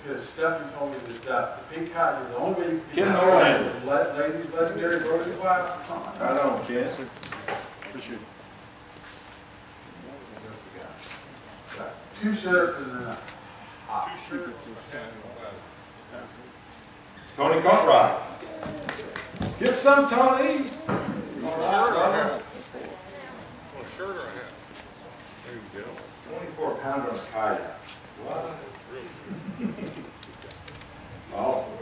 B: Because Stephanie told me that the pink hat is the only way you can
A: Ken Norlander.
B: ladies legendary rotary class or something like that.
A: Right on, Ken.
F: Appreciate it.
B: Got 2 shirts and then a hat.
F: 2 shirts.
A: Tony Cartwright. Get some, Tony. All right, brother.
F: Well, a shirt or a hat? There you go.
A: 24 pounder on a kayak. What? Awesome.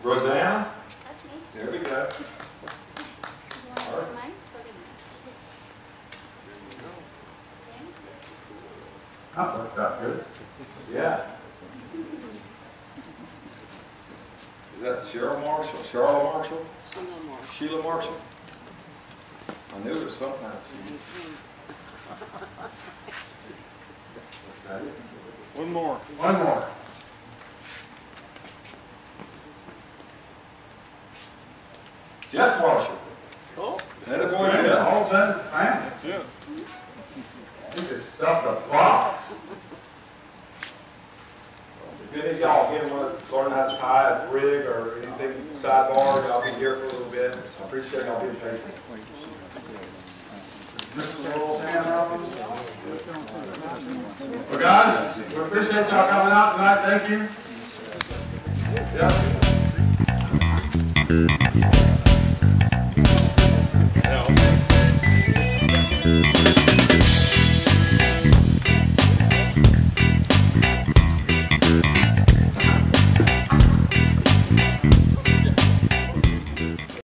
A: Rosanna?
G: That's me.
A: There we go.
G: You want to hold mine?
B: That worked out good.
A: Yeah. Is that Cheryl Marshall? Charlotte Marshall? Sheila Marshall? I knew it was something.
F: One more.
B: One more.
A: Jeff Marshall.
D: Oh,
A: That a boy,
B: Yeah,
A: Jeff.
B: all done family.
F: That's it.
B: You just stuffed a box.
A: If any of y'all again want to learn how to tie a rig or anything sidebar, I'll be here for a little bit. I appreciate y'all being patient.
B: Well, guys, we appreciate y'all coming out tonight. Thank you.
F: Yeah.